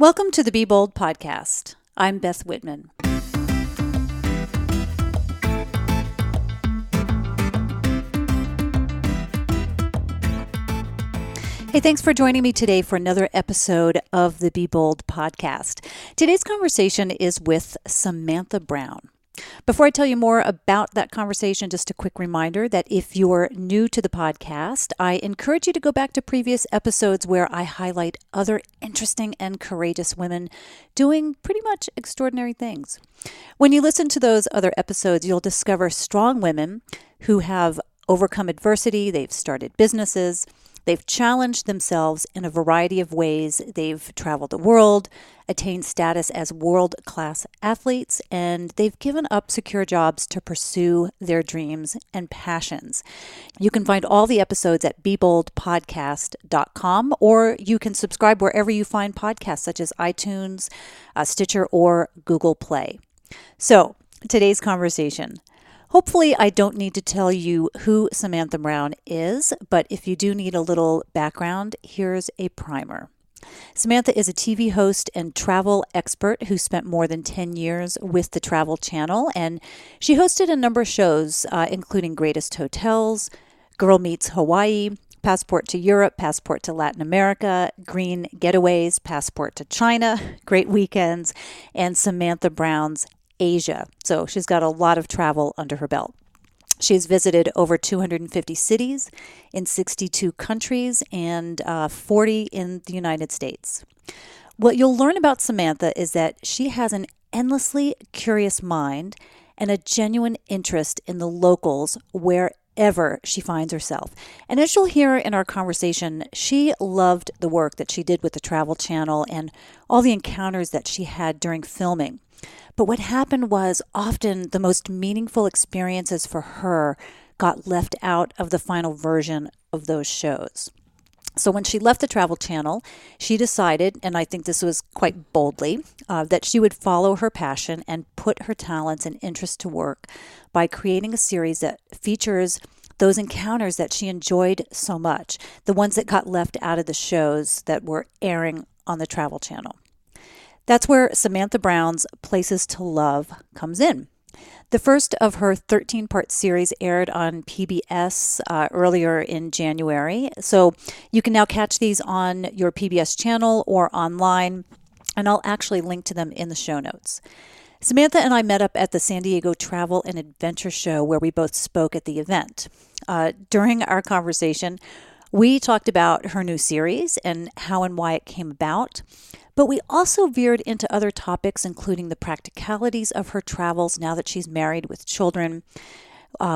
Welcome to the Be Bold podcast. I'm Beth Whitman. Hey, thanks for joining me today for another episode of the Be Bold podcast. Today's conversation is with Samantha Brown. Before I tell you more about that conversation, just a quick reminder that if you're new to the podcast, I encourage you to go back to previous episodes where I highlight other interesting and courageous women doing pretty much extraordinary things. When you listen to those other episodes, you'll discover strong women who have overcome adversity, they've started businesses, they've challenged themselves in a variety of ways. They've traveled the world, attained status as world-class athletes, and they've given up secure jobs to pursue their dreams and passions. You can find all the episodes at beboldpodcast.com, or you can subscribe wherever you find podcasts, such as iTunes, Stitcher, or Google Play. So, today's conversation. Hopefully, I don't need to tell you who Samantha Brown is, but if you do need a little background, here's a primer. Samantha is a TV host and travel expert who spent more than 10 years with the Travel Channel, and she hosted a number of shows, including Greatest Hotels, Girl Meets Hawaii, Passport to Europe, Passport to Latin America, Green Getaways, Passport to China, Great Weekends, and Samantha Brown's Asia. So she's got a lot of travel under her belt. She's visited over 250 cities in 62 countries and 40 in the United States. What you'll learn about Samantha is that she has an endlessly curious mind and a genuine interest in the locals wherever she finds herself. And as you'll hear in our conversation, she loved the work that she did with the Travel Channel and all the encounters that she had during filming. But what happened was often the most meaningful experiences for her got left out of the final version of those shows. So when she left the Travel Channel, she decided, and I think this was quite boldly, that she would follow her passion and put her talents and interests to work by creating a series that features those encounters that she enjoyed so much, the ones that got left out of the shows that were airing on the Travel Channel. That's where Samantha Brown's Places to Love comes in. The first of her 13-part series aired on PBS earlier in January. So you can now catch these on your PBS channel or online, and I'll actually link to them in the show notes. Samantha and I met up at the San Diego Travel and Adventure Show where we both spoke at the event. During our conversation, we talked about her new series and how and why it came about. But we also veered into other topics, including the practicalities of her travels now that she's married with children.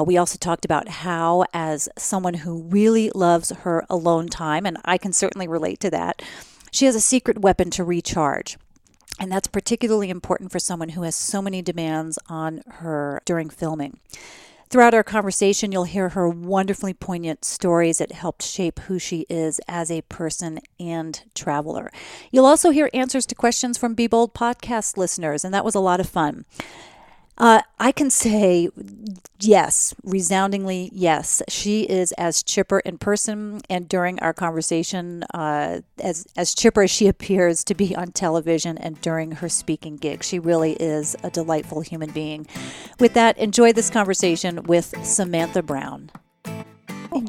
We also talked about how, as someone who really loves her alone time, and I can certainly relate to that, she has a secret weapon to recharge. And that's particularly important for someone who has so many demands on her during filming. Throughout our conversation, you'll hear her wonderfully poignant stories that helped shape who she is as a person and traveler. You'll also hear answers to questions from Be Bold podcast listeners, and that was a lot of fun. I can say yes, resoundingly yes. She is as chipper in person and during our conversation as chipper as she appears to be on television and during her speaking gigs. She really is a delightful human being. With that, enjoy this conversation with Samantha Brown.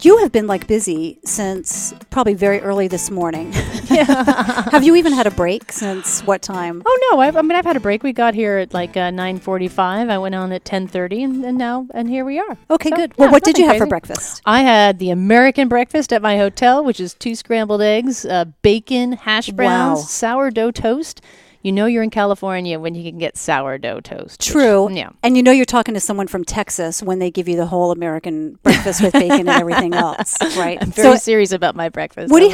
You have been busy since probably very early this morning. Have you even had a break since what time? Oh no, I've had a break. We got here at 9:45. I went on at 10:30, and here we are. Okay, good. Well, what did you have for breakfast? I had the American breakfast at my hotel, which is 2 scrambled eggs, bacon, hash browns, sourdough toast. You know you're in California when you can get sourdough toast. True. Yeah. And you know you're talking to someone from Texas when they give you the whole American breakfast with bacon and everything else, right? I'm very serious about my breakfast. What do you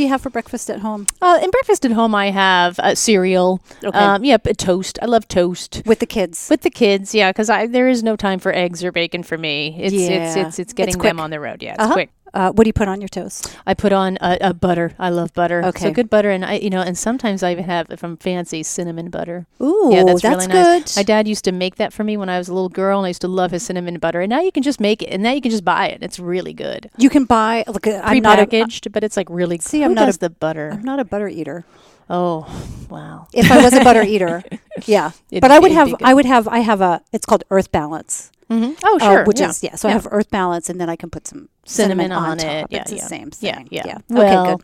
have for breakfast at home? In breakfast at home, I have cereal. Okay. Toast. I love toast. With the kids? With the kids, yeah, because there is no time for eggs or bacon for me. It's getting them on the road. Yeah, it's quick. What do you put on your toast? I put on a butter. I love butter. Okay. So good butter, and and sometimes I even have, if I'm fancy, cinnamon butter. Ooh, yeah, that's really nice. Good. My dad used to make that for me when I was a little girl, and I used to love his cinnamon butter. And now you can just make it, and now you can just buy it. It's really good. You can buy prepackaged, but it's really. See, who does the butter? I'm not a butter eater. Oh, wow. If I was a butter eater. Yeah. But I have it's called Earth Balance. Mm-hmm. Oh, sure. Which is, so I have Earth Balance, and then I can put some cinnamon on top. it. It's the same thing. Yeah. Well, okay,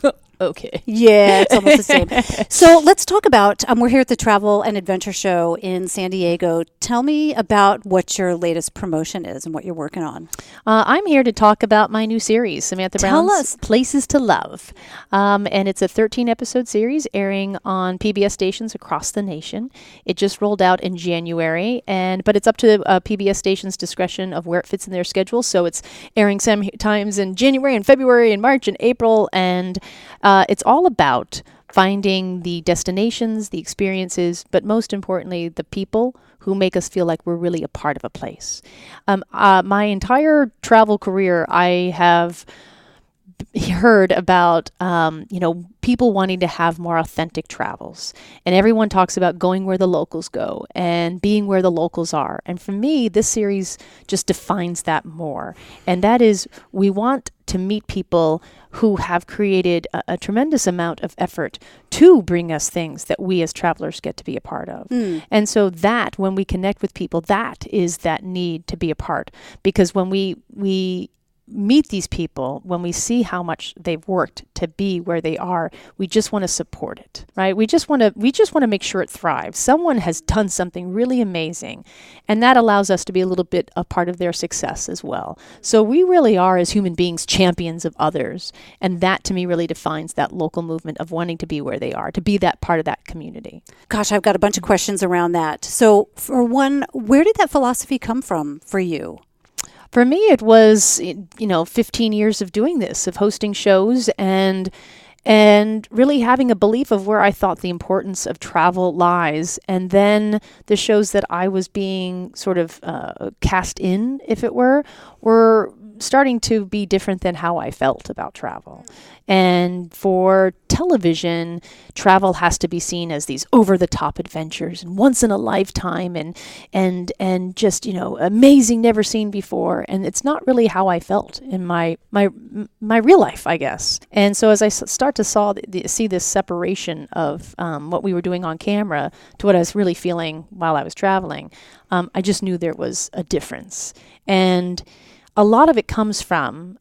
good. Okay. Yeah, it's almost the same. So let's talk about, we're here at the Travel and Adventure Show in San Diego. Tell me about what your latest promotion is and what you're working on. I'm here to talk about my new series, Samantha Brown's Places to Love. And it's a 13-episode series airing on PBS stations across the nation. It just rolled out in January, but it's up to PBS stations' discretion of where it fits in their schedule. So it's airing sometimes in January and February and March and April, and it's all about finding the destinations, the experiences, but most importantly, the people who make us feel like we're really a part of a place. My entire travel career, I have heard about, people wanting to have more authentic travels. And everyone talks about going where the locals go and being where the locals are. And for me, this series just defines that more. And that is, we want to meet people who have created a tremendous amount of effort to bring us things that we as travelers get to be a part of. And so that, when we connect with people, that is that need to be a part. Because when we meet these people, when we see how much they've worked to be where they are, we just want to support it, right? We just want to make sure it thrives. Someone has done something really amazing, and that allows us to be a little bit a part of their success as well. So we really are, as human beings, champions of others, and that to me really defines that local movement of wanting to be where they are, to be that part of that community. Gosh, I've got a bunch of questions around that. So for one, where did that philosophy come from for you? For me, it was, 15 years of doing this, of hosting shows and really having a belief of where I thought the importance of travel lies. And then the shows that I was being sort of cast in, if it were starting to be different than how I felt about travel. And for television, travel has to be seen as these over-the-top adventures and once in a lifetime and just, amazing, never seen before. And it's not really how I felt in my real life, I guess. And so as I start to see this separation of what we were doing on camera to what I was really feeling while I was traveling, I just knew there was a difference. And a lot of it comes from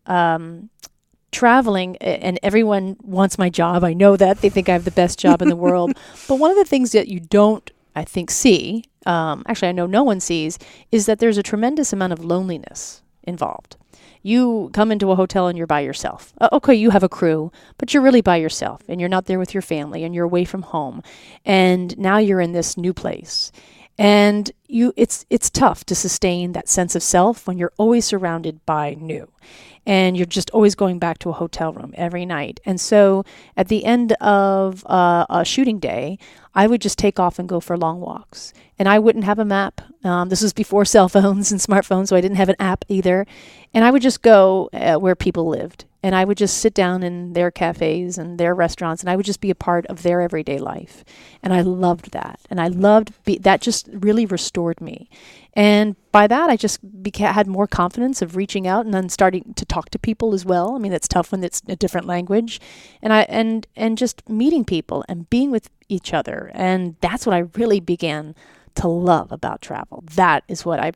traveling, and everyone wants my job. I know that. They think I have the best job in the world. But one of the things that you don't, I think, see, actually I know no one sees, is that there's a tremendous amount of loneliness involved. You come into a hotel and you're by yourself. Okay, you have a crew, but you're really by yourself, and you're not there with your family, and you're away from home. And now you're in this new place. And it's tough to sustain that sense of self when you're always surrounded by new. And you're just always going back to a hotel room every night. And so at the end of a shooting day, I would just take off and go for long walks. And I wouldn't have a map. This was before cell phones and smartphones, so I didn't have an app either. And I would just go where people lived. And I would just sit down in their cafes and their restaurants, and I would just be a part of their everyday life. And I loved that. And I loved that just really restored me. And by that, I just had more confidence of reaching out and then starting to talk to people as well. I mean, it's tough when it's a different language. And just meeting people and being with each other. And that's what I really began to love about travel. That is what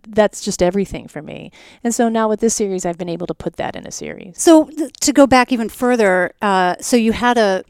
that's just everything for me. And so now with this series, I've been able to put that in a series. So to go back even further, so you had a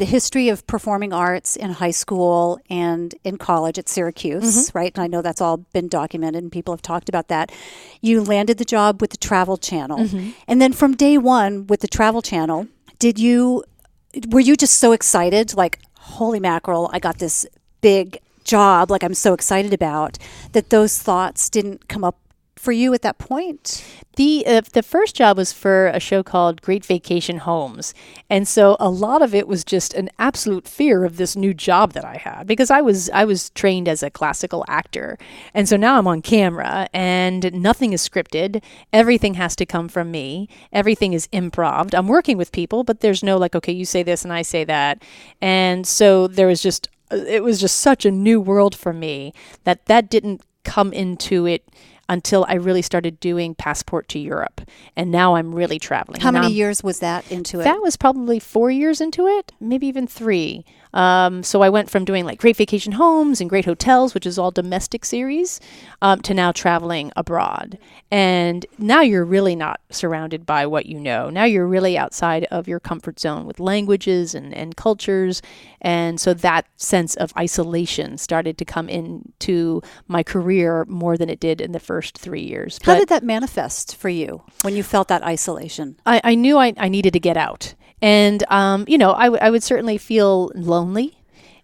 history of performing arts in high school and in college at Syracuse, right? And I know that's all been documented and people have talked about that. You landed the job with the Travel Channel. And then from day one with the Travel Channel, were you just so excited, like, holy mackerel, I got this big job, like I'm so excited about, that those thoughts didn't come up for you at that point? The first job was for a show called Great Vacation Homes. And so a lot of it was just an absolute fear of this new job that I had, because I was trained as a classical actor. And so now I'm on camera and nothing is scripted. Everything has to come from me. Everything is improv. I'm working with people, but there's no like, okay, you say this and I say that. And so it was just such a new world for me that didn't come into it until I really started doing Passport to Europe. And now I'm really traveling. How many years was that into it? That was probably 4 years into it, maybe even 3. So I went from doing like Great Vacation Homes and Great Hotels, which is all domestic series, to now traveling abroad. And now you're really not surrounded by what you know. Now you're really outside of your comfort zone with languages and cultures. And so that sense of isolation started to come into my career more than it did in the first 3 years. How did that manifest for you when you felt that isolation? I knew I needed to get out. And, I would certainly feel lonely,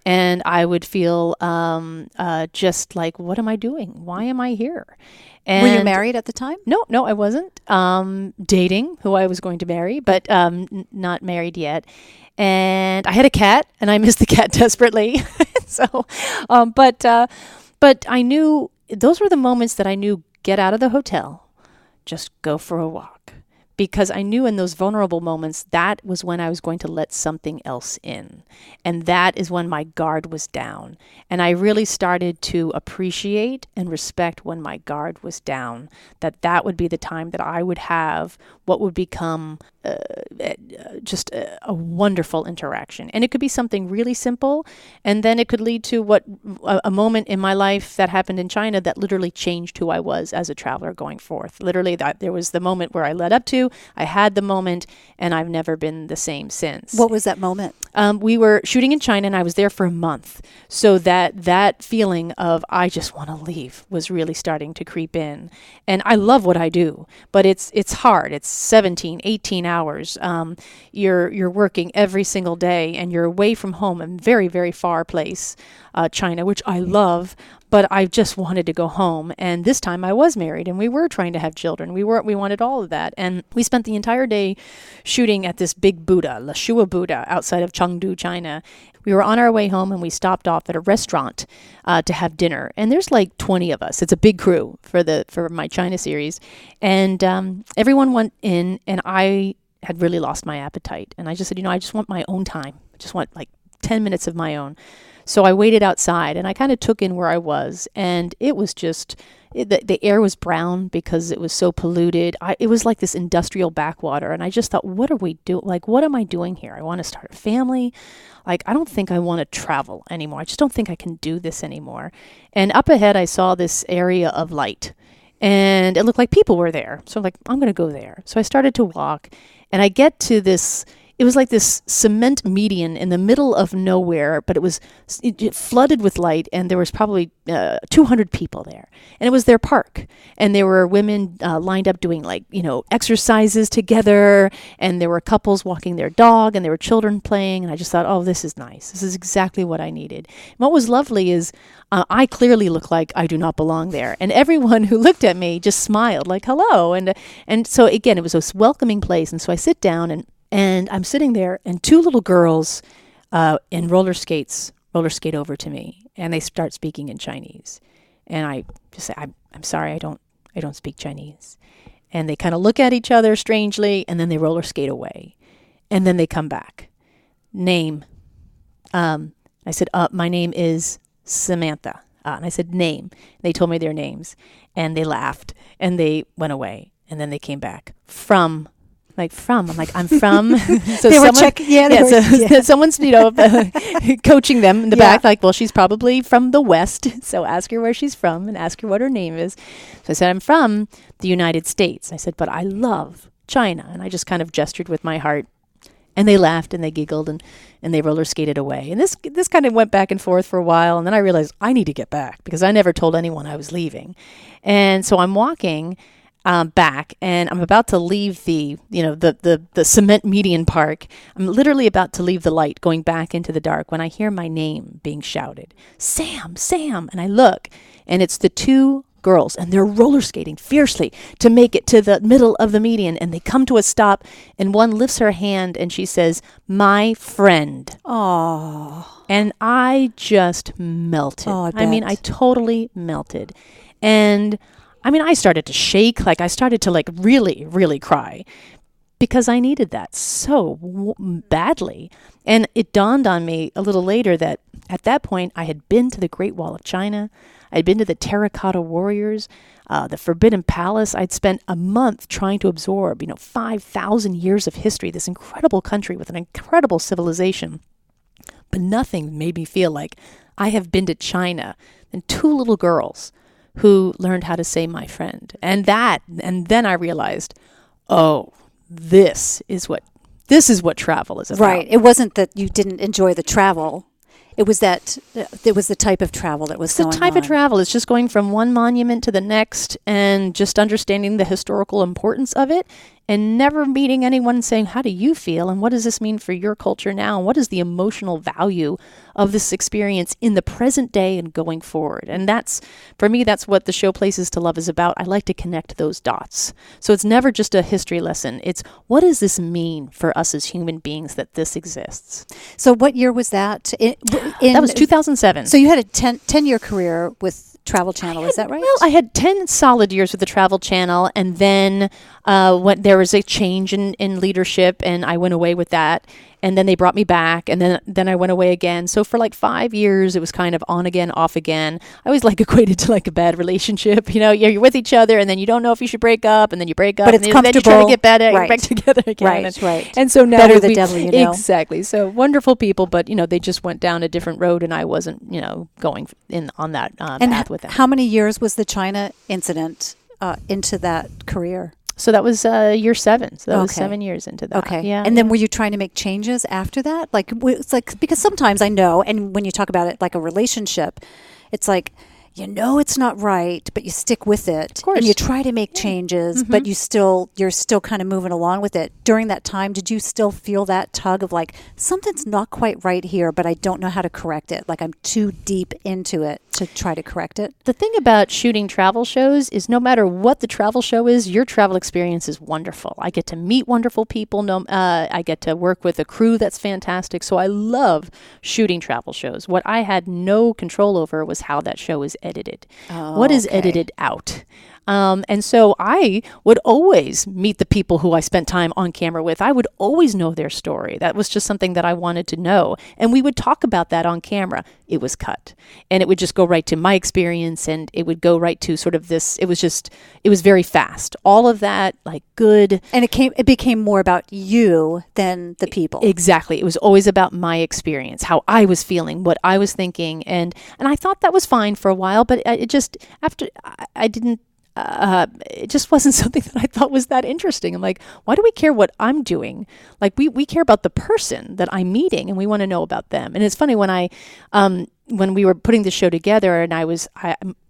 and I would feel just like, what am I doing? Why am I here? And were you married at the time? No, I wasn't. Dating who I was going to marry, but not married yet. And I had a cat, and I missed the cat desperately. But I knew those were the moments that I knew, get out of the hotel, just go for a walk. Because I knew in those vulnerable moments, that was when I was going to let something else in. And that is when my guard was down. And I really started to appreciate and respect when my guard was down, that would be the time that I would have what would become just a wonderful interaction. And it could be something really simple, and then it could lead to a moment in my life that happened in China that literally changed who I was as a traveler going forth. Literally, there was the moment where I led up to, I had the moment, and I've never been the same since. What was that moment? We were shooting in China, and I was there for a month. So that feeling of, I just want to leave, was really starting to creep in. And I love what I do, but it's hard. It's 17, 18 hours. You're working every single day, and you're away from home, a very, very far place, China, which I love, but I just wanted to go home. And this time I was married, and we were trying to have children. We wanted all of that. And we spent the entire day shooting at this big Buddha, La Shua Buddha, outside of Chengdu, China. We were on our way home, and we stopped off at a restaurant to have dinner. And there's like 20 of us. It's a big crew for my China series. And everyone went in, and I had really lost my appetite. And I just said, I just want my own time. I just want like 10 minutes of my own. So I waited outside, and I kind of took in where I was, and it was just, the air was brown because it was so polluted. It was like this industrial backwater, and I just thought, what are we doing? Like, what am I doing here? I want to start a family. Like, I don't think I want to travel anymore. I just don't think I can do this anymore. And up ahead, I saw this area of light, and it looked like people were there. So I'm like, I'm going to go there. So I started to walk, and I get to this. It was like this cement median in the middle of nowhere, but it flooded with light, and there was probably 200 people there. And it was their park. And there were women lined up doing exercises together, and there were couples walking their dog, and there were children playing. And I just thought, oh, this is nice. This is exactly what I needed. And what was lovely is I clearly look like I do not belong there. And everyone who looked at me just smiled like, hello. And so, again, it was a welcoming place. And so I sit down, and I'm sitting there, and 2 little girls in roller skate over to me, and they start speaking in Chinese. And I just say, I'm sorry, I don't speak Chinese. And they kind of look at each other strangely, and then they roller skate away. And then they come back. Name. I said, my name is Samantha. And I said, name. They told me their names, and they laughed, and they went away. And then they came back. From. I'm like, I'm from. So they were checking. Someone's, coaching them in the back. Like, well, she's probably from the West. So ask her where she's from and ask her what her name is. So I said, I'm from the United States. I said, but I love China. And I just kind of gestured with my heart. And they laughed and they giggled and they roller skated away. And this kind of went back and forth for a while. And then I realized I need to get back because I never told anyone I was leaving. And so I'm walking back, and I'm about to leave the cement median park. I'm literally about to leave the light, going back into the dark, when I hear my name being shouted, Sam, Sam. And I look, and it's the 2 girls, and they're roller skating fiercely to make it to the middle of the median. And they come to a stop, and one lifts her hand, and she says, my friend. Oh. And I just melted. Oh, I totally melted. And I started to shake, I started to really, really cry because I needed that so badly. And it dawned on me a little later that at that point I had been to the Great Wall of China. I'd been to the Terracotta Warriors. the Forbidden Palace. I'd spent a month trying to absorb, 5,000 years of history, this incredible country with an incredible civilization. But nothing made me feel like I have been to China and two little girls who learned how to say my friend. And then I realized, oh, this is what travel is about. Right. It wasn't that you didn't enjoy the travel. It was that it was the type of travel that was going on. It's the type of travel. It's just going from one monument to the next and just understanding the historical importance of it and never meeting anyone saying, how do you feel? And what does this mean for your culture now? And what is the emotional value of this experience in the present day and going forward? And for me, that's what the show Places to Love is about. I like to connect those dots. So it's never just a history lesson. It's what does this mean for us as human beings that this exists? So what year was that? That was 2007. So you had a 10-year career with Travel Channel, is that right? Well, I had 10 solid years with the Travel Channel, and then when there was a change in leadership, and I went away with that, and then they brought me back, and then I went away again. So for like 5 years, it was kind of on again, off again. I always equated to a bad relationship. You're with each other, and then you don't know if you should break up, and then you break up, but it's and comfortable. Then you try to get better, right. back together again. Right. And so now better the devil you know. Exactly. So wonderful people, but they just went down a different road, and I wasn't going on that path with them. How many years was the China incident into that career? So that was year 7. So that was 7 years into that. Okay. Yeah. And then were you trying to make changes after that? It's because sometimes I know, and when you talk about it like a relationship, it's like, it's not right, but you stick with it. Of course. And you try to make changes, but you're still kind of moving along with it. During that time, did you still feel that tug of something's not quite right here, but I don't know how to correct it? I'm too deep into it to try to correct it? The thing about shooting travel shows is no matter what the travel show is, your travel experience is wonderful. I get to meet wonderful people. I get to work with a crew that's fantastic. So I love shooting travel shows. What I had no control over was how that show is edited. What is edited out? And so I would always meet the people who I spent time on camera with. I would always know their story. That was just something that I wanted to know. And we would talk about that on camera. It was cut. And it would just go right to my experience, and it would go right to sort of this. It was very fast. All of that, good. And it became more about you than the people. Exactly. It was always about my experience, how I was feeling, what I was thinking. And I thought that was fine for a while, but it just, after I didn't, it just wasn't something that I thought was that interesting. I'm like, why do we care what I'm doing? We care about the person that I'm meeting, and we want to know about them. And it's funny when we were putting the show together, and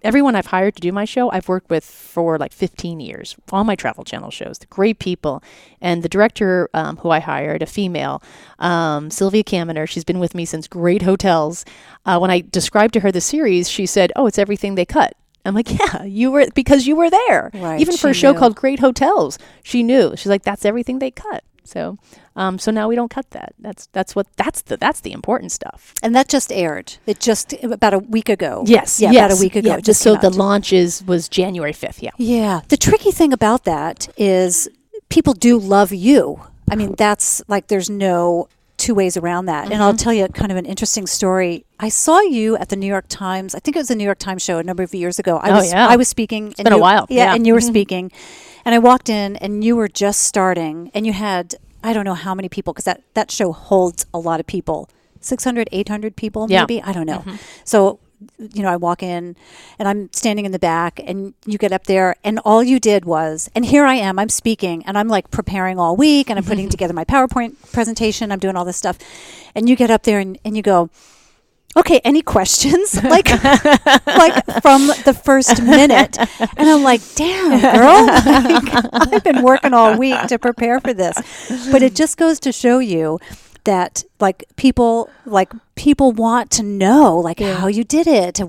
everyone I've hired to do my show, I've worked with for 15 years, all my Travel Channel shows, the great people. And the director who I hired, a female, Sylvia Kaminer, she's been with me since Great Hotels. When I described to her the series, she said, oh, it's everything they cut. I'm like, yeah, because you were there. Right, even for a show called Great Hotels, she knew. She's like, that's everything they cut. So, so now we don't cut that. That's the important stuff. And that just aired. It just about a week ago. Yes. About a week ago. Yeah, just so the launch was January 5th. Yeah. Yeah. The tricky thing about that is people do love you. I mean, that's there's no two ways around that. And I'll tell you kind of an interesting story. I saw you at the New York Times. I think it was the New York Times show a number of years ago. I was speaking. It's been a while. Yeah, and you were speaking. And I walked in, and you were just starting, and you had, I don't know how many people, because that show holds a lot of people. 600, 800 people maybe? I don't know. So, I walk in, and I'm standing in the back, and you get up there, and all you did was, and here I am, I'm speaking, and I'm preparing all week, and I'm putting together my PowerPoint presentation, I'm doing all this stuff, and you get up there, and you go, okay, any questions? From the first minute. And I'm like, damn, girl, I've been working all week to prepare for this. But it just goes to show you that people want to know how you did it,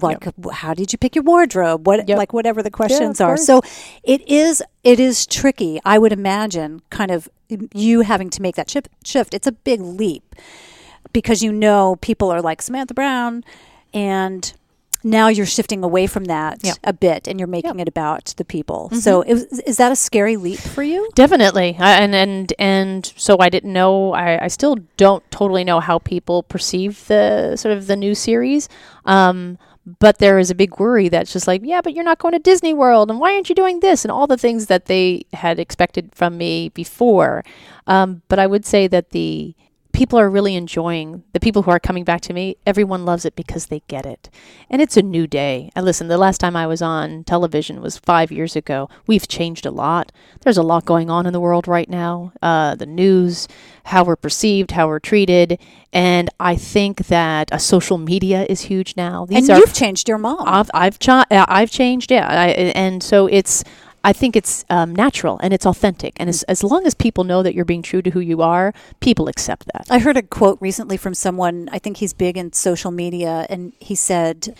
how did you pick your wardrobe, whatever the questions are. So it is tricky. I would imagine kind of you having to make that shift. It's a big leap because people are like Samantha Brown, and now you're shifting away from that a bit, and you're making it about the people. So is that a scary leap for you? Definitely. And so I didn't know, I still don't totally know how people perceive the sort of the new series. But there is a big worry that's just like, yeah, but you're not going to Disney World, and why aren't you doing this? And all the things that they had expected from me before. But I would say that the people are really enjoying, the people who are coming back to me, everyone loves it because they get it. And it's a new day. And listen, the last time I was on television was 5 years ago. We've changed a lot. There's a lot going on in the world right now. The news, how we're perceived, how we're treated. And I think that social media is huge now. You've changed your mom. I've changed, yeah. And so I think it's natural and it's authentic. And as long as people know that you're being true to who you are, people accept that. I heard a quote recently from someone, I think he's big in social media, and he said,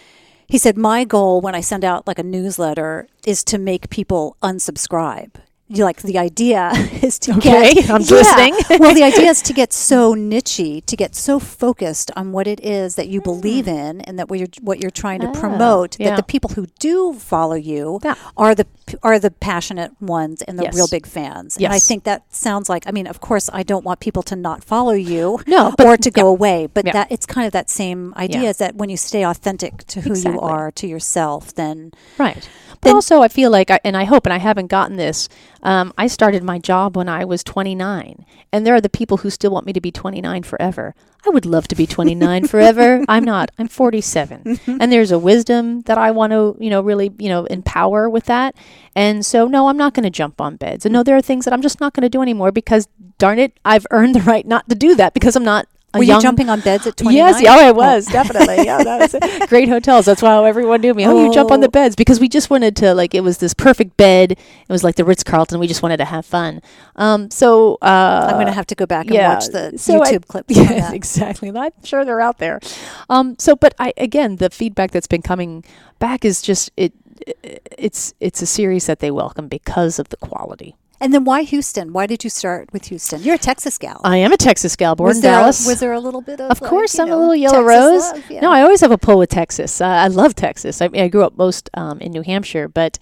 my goal when I send out like a newsletter is to make people unsubscribe. Like the idea is to get... I'm listening. Well, the idea is to get so niche-y, to get so focused on what it is that you believe in and that what you're trying to promote, that the people who do follow you are the passionate ones and the real big fans. Yes. And I think that sounds like, I mean, of course, I don't want people to not follow you or to go away, but that it's kind of that same idea is that when you stay authentic to who you are, to yourself, then... Right. But also, I feel like, and I hope, and I haven't gotten this, I started my job when I was 29, and there are the people who still want me to be 29 forever. I would love to be 29 forever. I'm not. I'm 47. And there's a wisdom that I want to, really, empower with that. And so, no, I'm not going to jump on beds. And no, there are things that I'm just not going to do anymore because, darn it, I've earned the right not to do that because I'm not. Were you jumping on beds at 29? Yes, I was, definitely. Yeah, that was it. Great hotels. That's why everyone knew me. Oh, you jump on the beds because we just wanted to, it was this perfect bed. It was like the Ritz-Carlton. We just wanted to have fun. I'm going to have to go back and watch the YouTube clips. Yes, exactly. I'm sure they're out there. But again, the feedback that's been coming back is just it's a series that they welcome because of the quality. And then why Houston? Why did you start with Houston? You're a Texas gal. I am a Texas gal, born in Dallas. Was there a little bit of... Of course, I'm a little yellow rose. Love, yeah. No, I always have a pull with Texas. I love Texas. I grew up most in New Hampshire, but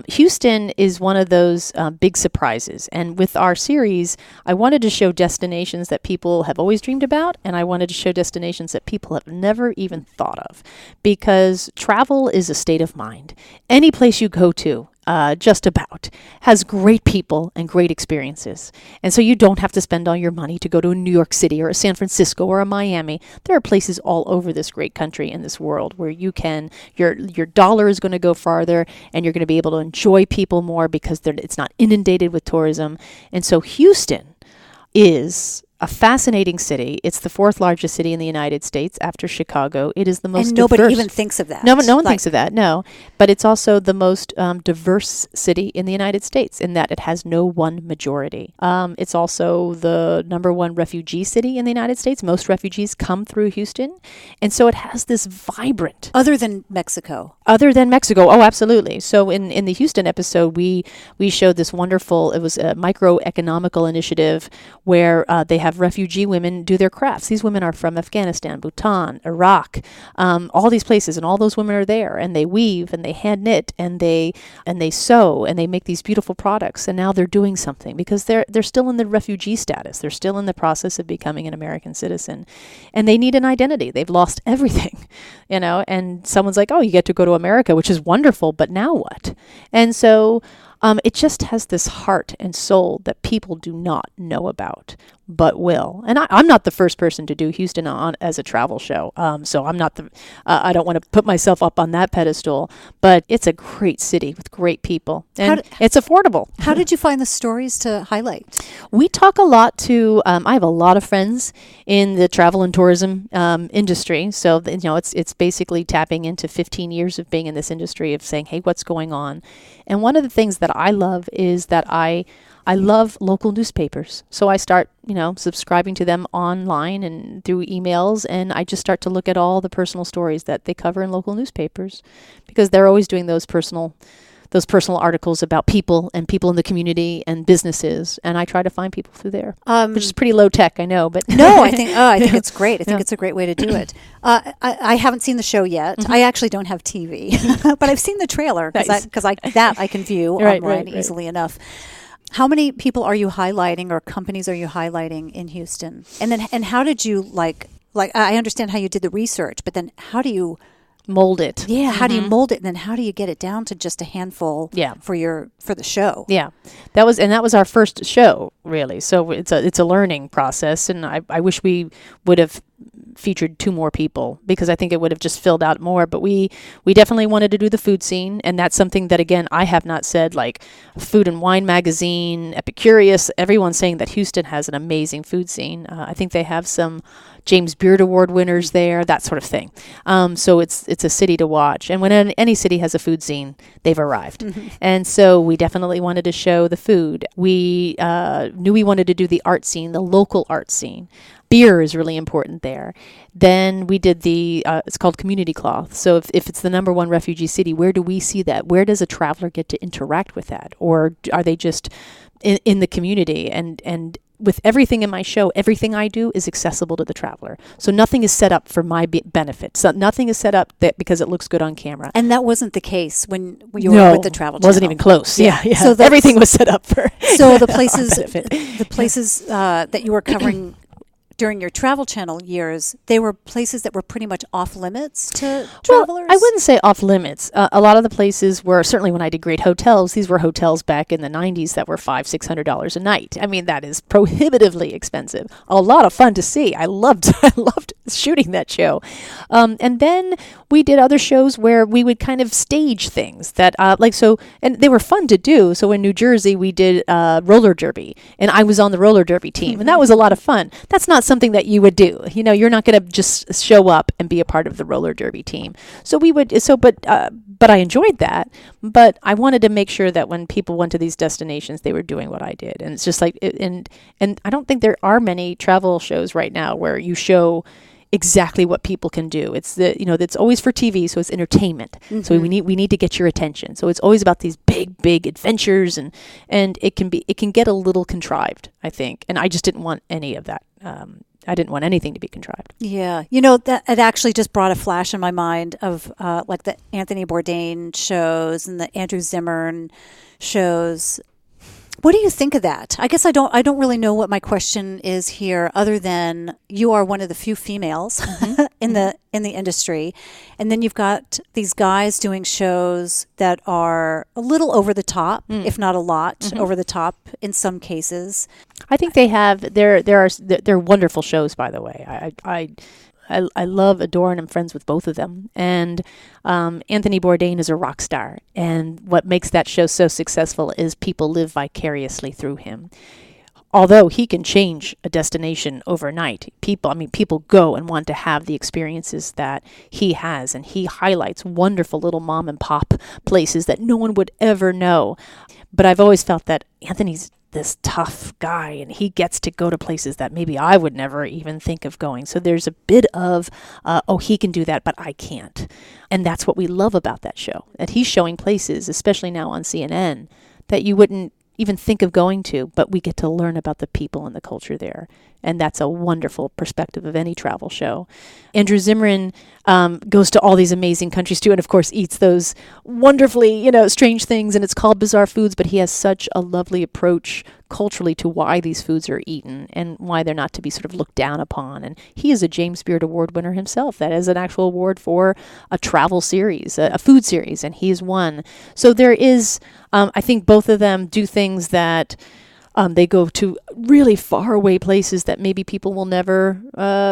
Houston is one of those big surprises. And with our series, I wanted to show destinations that people have always dreamed about, and I wanted to show destinations that people have never even thought of. Because travel is a state of mind. Any place you go to, just about, has great people and great experiences. And so you don't have to spend all your money to go to a New York City or a San Francisco or a Miami. There are places all over this great country and this world where you can, your dollar is going to go farther and you're going to be able to enjoy people more because it's not inundated with tourism. And so Houston is a fascinating city. It's the fourth largest city in the United States after Chicago. It is the most diverse. And nobody even thinks of that. No one thinks of that, no. But it's also the most diverse city in the United States in that it has no one majority. It's also the number one refugee city in the United States. Most refugees come through Houston. And so it has this vibrant... Other than Mexico. Oh, absolutely. So in the Houston episode, we showed this wonderful, it was a microeconomical initiative where they have refugee women do their crafts. These women are from Afghanistan, Bhutan, Iraq, all these places, and all those women are there, and they weave and they hand knit and they sew and they make these beautiful products. And now they're doing something because they're still in the refugee status. They're still in the process of becoming an American citizen, and they need an identity. They've lost everything, And someone's like, "Oh, you get to go to America, which is wonderful, but now what?" And so. It just has this heart and soul that people do not know about, but will. And I'm not the first person to do Houston as a travel show, so I'm not I don't want to put myself up on that pedestal, but it's a great city with great people, and it's affordable. How did you find the stories to highlight? We talk a lot to, I have a lot of friends in the travel and tourism industry, so it's basically tapping into 15 years of being in this industry of saying, hey, what's going on? And one of the things that I love is that I love local newspapers. So I start, subscribing to them online and through emails, and I just start to look at all the personal stories that they cover in local newspapers because they're always doing those personal articles about people and people in the community and businesses, and I try to find people through there, which is pretty low tech, I know, but no, I think it's great. I think it's a great way to do it. I haven't seen the show yet. Mm-hmm. I actually don't have TV, but I've seen the trailer because I can view online easily enough. How many people are you highlighting, or companies are you highlighting in Houston? And how did you like I understand how you did the research, but then how do you mold it. Yeah, how do you mold it, and then how do you get it down to just a handful for the show? Yeah. That was our first show, really. So it's a learning process, and I wish we would have featured 2 more people, because I think it would have just filled out more. But we definitely wanted to do the food scene, and that's something that, again, I have not said. Like Food and Wine Magazine, Epicurious, everyone's saying that Houston has an amazing food scene. I think they have some James Beard Award winners there, that sort of thing. So it's a city to watch. And when any city has a food scene, they've arrived. And so we definitely wanted to show the food. We knew we wanted to do the art scene, the local art scene. Beer is really important there. Then we did it's called Community Cloth. So if it's the #1 refugee city, where do we see that? Where does a traveler get to interact with that? Or are they just in the community? And with everything in my show, everything I do is accessible to the traveler. So nothing is set up for my benefit. So nothing is set up because it looks good on camera. And that wasn't the case when you were with the Travel Channel. Wasn't even close. Yeah. So everything was set up for So the places that you were covering during your Travel Channel years, they were places that were pretty much off limits to travelers? Well, I wouldn't say off limits. A lot of the places were, certainly when I did Great Hotels, these were hotels back in the 90s that were $500-$600 a night. I mean, that is prohibitively expensive. A lot of fun to see. I loved shooting that show. And then we did other shows where we would kind of stage things that, and they were fun to do. So in New Jersey, we did roller derby, and I was on the roller derby team, and that was a lot of fun. That's not something that you would do. You're not going to just show up and be a part of the roller derby team. So we would, but I enjoyed that. But I wanted to make sure that when people went to these destinations, they were doing what I did. And it's just like, and I don't think there are many travel shows right now where you show exactly what people can do. It's it's always for TV, so it's entertainment. So we need to get your attention. So it's always about these big adventures, and it can get a little contrived, I think. And I just didn't want any of that. I didn't want anything to be contrived. Yeah. That it actually just brought a flash in my mind of like the Anthony Bourdain shows and the Andrew Zimmern shows. What do you think of that? I guess I don't really know what my question is here, other than you are one of the few females in the industry, and then you've got these guys doing shows that are a little over the top, if not a lot over the top in some cases. I think they have. They're wonderful shows, by the way. I love, adore, and I'm friends with both of them. And Anthony Bourdain is a rock star. And what makes that show so successful is people live vicariously through him. Although he can change a destination overnight, people go and want to have the experiences that he has. And he highlights wonderful little mom and pop places that no one would ever know. But I've always felt that Anthony's this tough guy, and he gets to go to places that maybe I would never even think of going. So there's a bit of, he can do that, but I can't. And that's what we love about that show, that he's showing places, especially now on CNN, that you wouldn't even think of going to, but we get to learn about the people and the culture there. And that's a wonderful perspective of any travel show. Andrew Zimmern goes to all these amazing countries too, and of course eats those wonderfully, strange things, and it's called Bizarre Foods, but he has such a lovely approach culturally to why these foods are eaten and why they're not to be sort of looked down upon. And he is a James Beard Award winner himself. That is an actual award for a travel series, a food series, and he's won. So there is, I think both of them do things that they go to really far away places that maybe people will never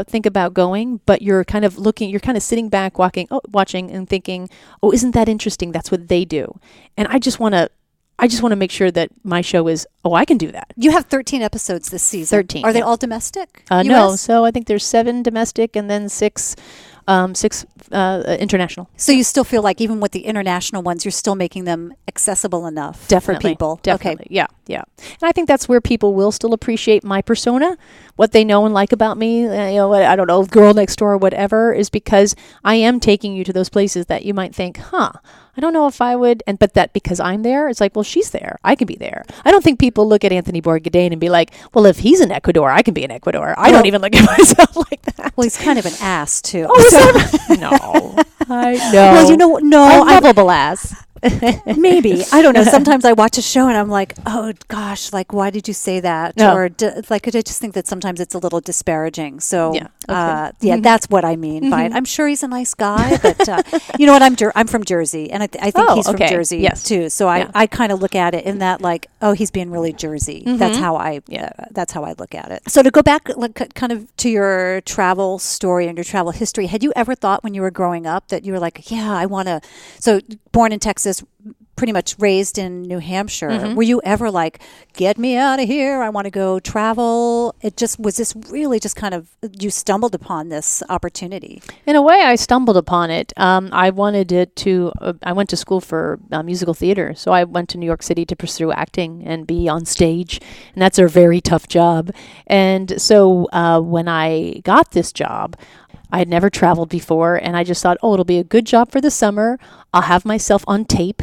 think about going, but you're kind of sitting back, watching and thinking, oh, isn't that interesting? That's what they do. And I just want to make sure that my show is, I can do that. You have 13 episodes this season. 13. Are they all domestic? No. So I think there's 7 domestic and then 6 international. So you still feel like even with the international ones, you're still making them accessible enough for people? Definitely. Okay. Yeah. And I think that's where people will still appreciate my persona, what they know and like about me, I don't know, girl next door or whatever, is because I am taking you to those places that you might think, I don't know if I would, but that because I'm there, it's like, well, she's there. I can be there. I don't think people look at Anthony Bourdain and be like, well, if he's in Ecuador, I can be in Ecuador. I don't even look at myself like that. Well, he's kind of an ass, too. Oh, so. No. I know. Well, a lovable ass. Maybe. I don't know. Sometimes I watch a show and I'm like, oh, gosh, like, why did you say that? No. Or I just think that sometimes it's a little disparaging. So, yeah. Yeah, that's what I mean by it. I'm sure he's a nice guy, but you know what? I'm from Jersey, and I think he's from Jersey too. So I kind of look at it in that like, oh, he's being really Jersey. That's how I look at it. So to go back, like, kind of to your travel story and your travel history, had you ever thought when you were growing up that you were like, yeah, I want to? So born in Texas, pretty much raised in New Hampshire. Were you ever like, get me out of here, I want to go travel? It just was this really just kind of, you stumbled upon this opportunity? In a way, I stumbled upon it. I wanted it to, I went to school for musical theater. So I went to New York City to pursue acting and be on stage. And that's a very tough job. And so when I got this job, I had never traveled before, and I just thought, oh, it'll be a good job for the summer. I'll have myself on tape,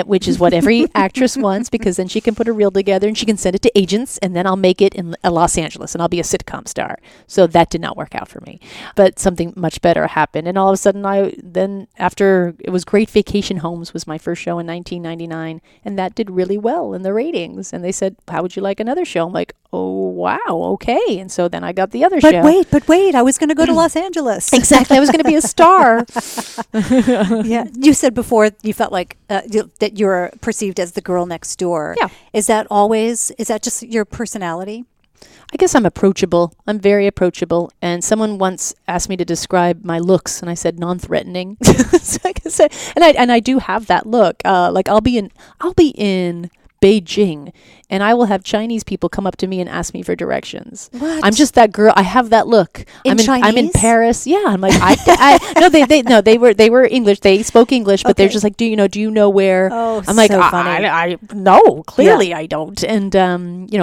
which is what every actress wants, because then she can put a reel together and she can send it to agents, and then I'll make it in Los Angeles and I'll be a sitcom star. So that did not work out for me. But something much better happened. And all of a sudden, after it was Great Vacation Homes was my first show in 1999, and that did really well in the ratings. And they said, how would you like another show? I'm like, oh, wow, okay. And so then I got the other show. But wait, I was going to go to Los Angeles. Exactly. I was going to be a star. Yeah. You said before you felt like that you're perceived as the girl next door. Yeah. Is that just your personality? I guess I'm approachable. I'm very approachable. And someone once asked me to describe my looks, and I said non-threatening. So I guess I do have that look. Like I'll be in Beijing, and I will have Chinese people come up to me and ask me for directions. What? I'm just that girl. I have that look. I'm in Paris. Yeah, I'm like no, they were English. They spoke English, but they're just like, do you know where? Oh, I'm like, so funny. I no, clearly I don't. And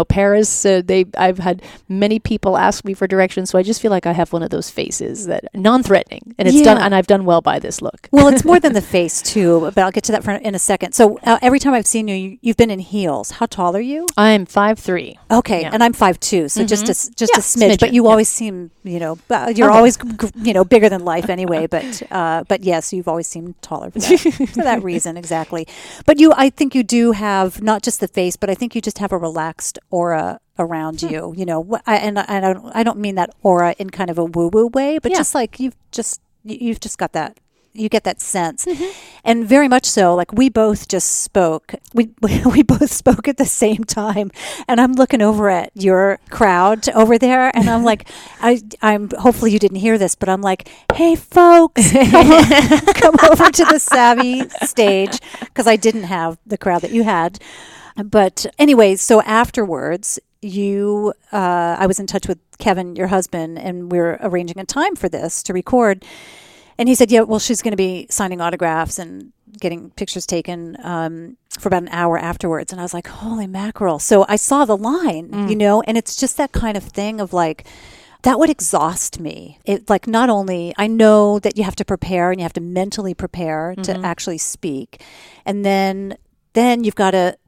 Paris. I've had many people ask me for directions, so I just feel like I have one of those faces that non-threatening, and it's done, and I've done well by this look. Well, it's more than the face too, but I'll get to that in a second. So every time I've seen you, you've been in heels. How tall are you? I'm 5'3". Okay, yeah. and I'm 5'2", so just a smidge. But you always seem, you're always bigger than life anyway. But yes, you've always seemed taller for that reason, exactly. But I think you do have not just the face, but I think you just have a relaxed aura around you. I don't mean that aura in kind of a woo-woo way, but just like you've just got that. You get that sense. And very much so, like we both just spoke. We both spoke at the same time. And I'm looking over at your crowd over there, and I'm like, I'm hopefully you didn't hear this, but I'm like, hey folks, come over to the Savvy stage, because I didn't have the crowd that you had. But anyway, so afterwards, I was in touch with Kevin, your husband, and we were arranging a time for this to record. And he said, yeah, well, she's going to be signing autographs and getting pictures taken for about an hour afterwards. And I was like, holy mackerel. So I saw the line, and it's just that kind of thing of like, that would exhaust me. It like, not only, I know that you have to prepare and you have to mentally prepare to actually speak. And then you've got to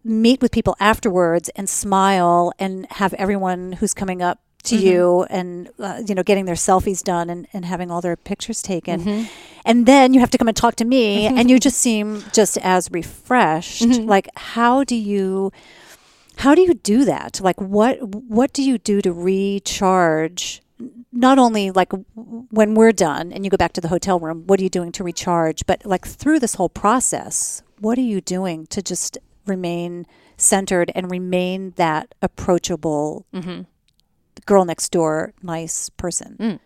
meet with people afterwards and smile and have everyone who's coming up to you and getting their selfies done and having all their pictures taken, and then you have to come and talk to me, and you just seem just as refreshed. Like how do you do that? Like what do you do to recharge? Not only like when we're done and you go back to the hotel room, what are you doing to recharge? But like through this whole process, what are you doing to just remain centered and remain that approachable girl next door, nice person?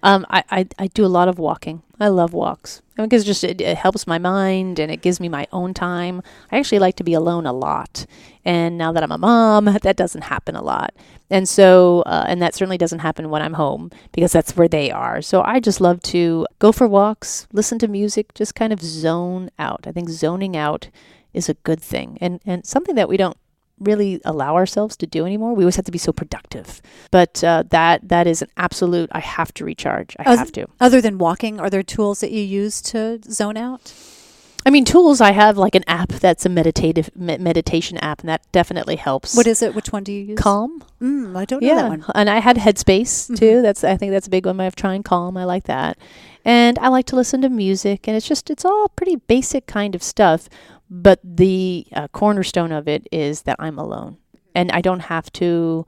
I do a lot of walking. I love walks because it helps my mind and it gives me my own time. I actually like to be alone a lot. And now that I'm a mom, that doesn't happen a lot. And so, and that certainly doesn't happen when I'm home because that's where they are. So I just love to go for walks, listen to music, just kind of zone out. I think zoning out is a good thing and something that we don't really allow ourselves to do anymore. We always have to be so productive. But that is an absolute, I have to recharge. I have to. Other than walking, are there tools that you use to zone out? I mean, tools, I have like an app that's a meditation app, and that definitely helps. What is it? Which one do you use? Calm. I don't know that one. And I had Headspace too. I think that's a big one. I've tried Calm. I like that. And I like to listen to music, and it's all pretty basic kind of stuff. But the cornerstone of it is that I'm alone, and I don't have to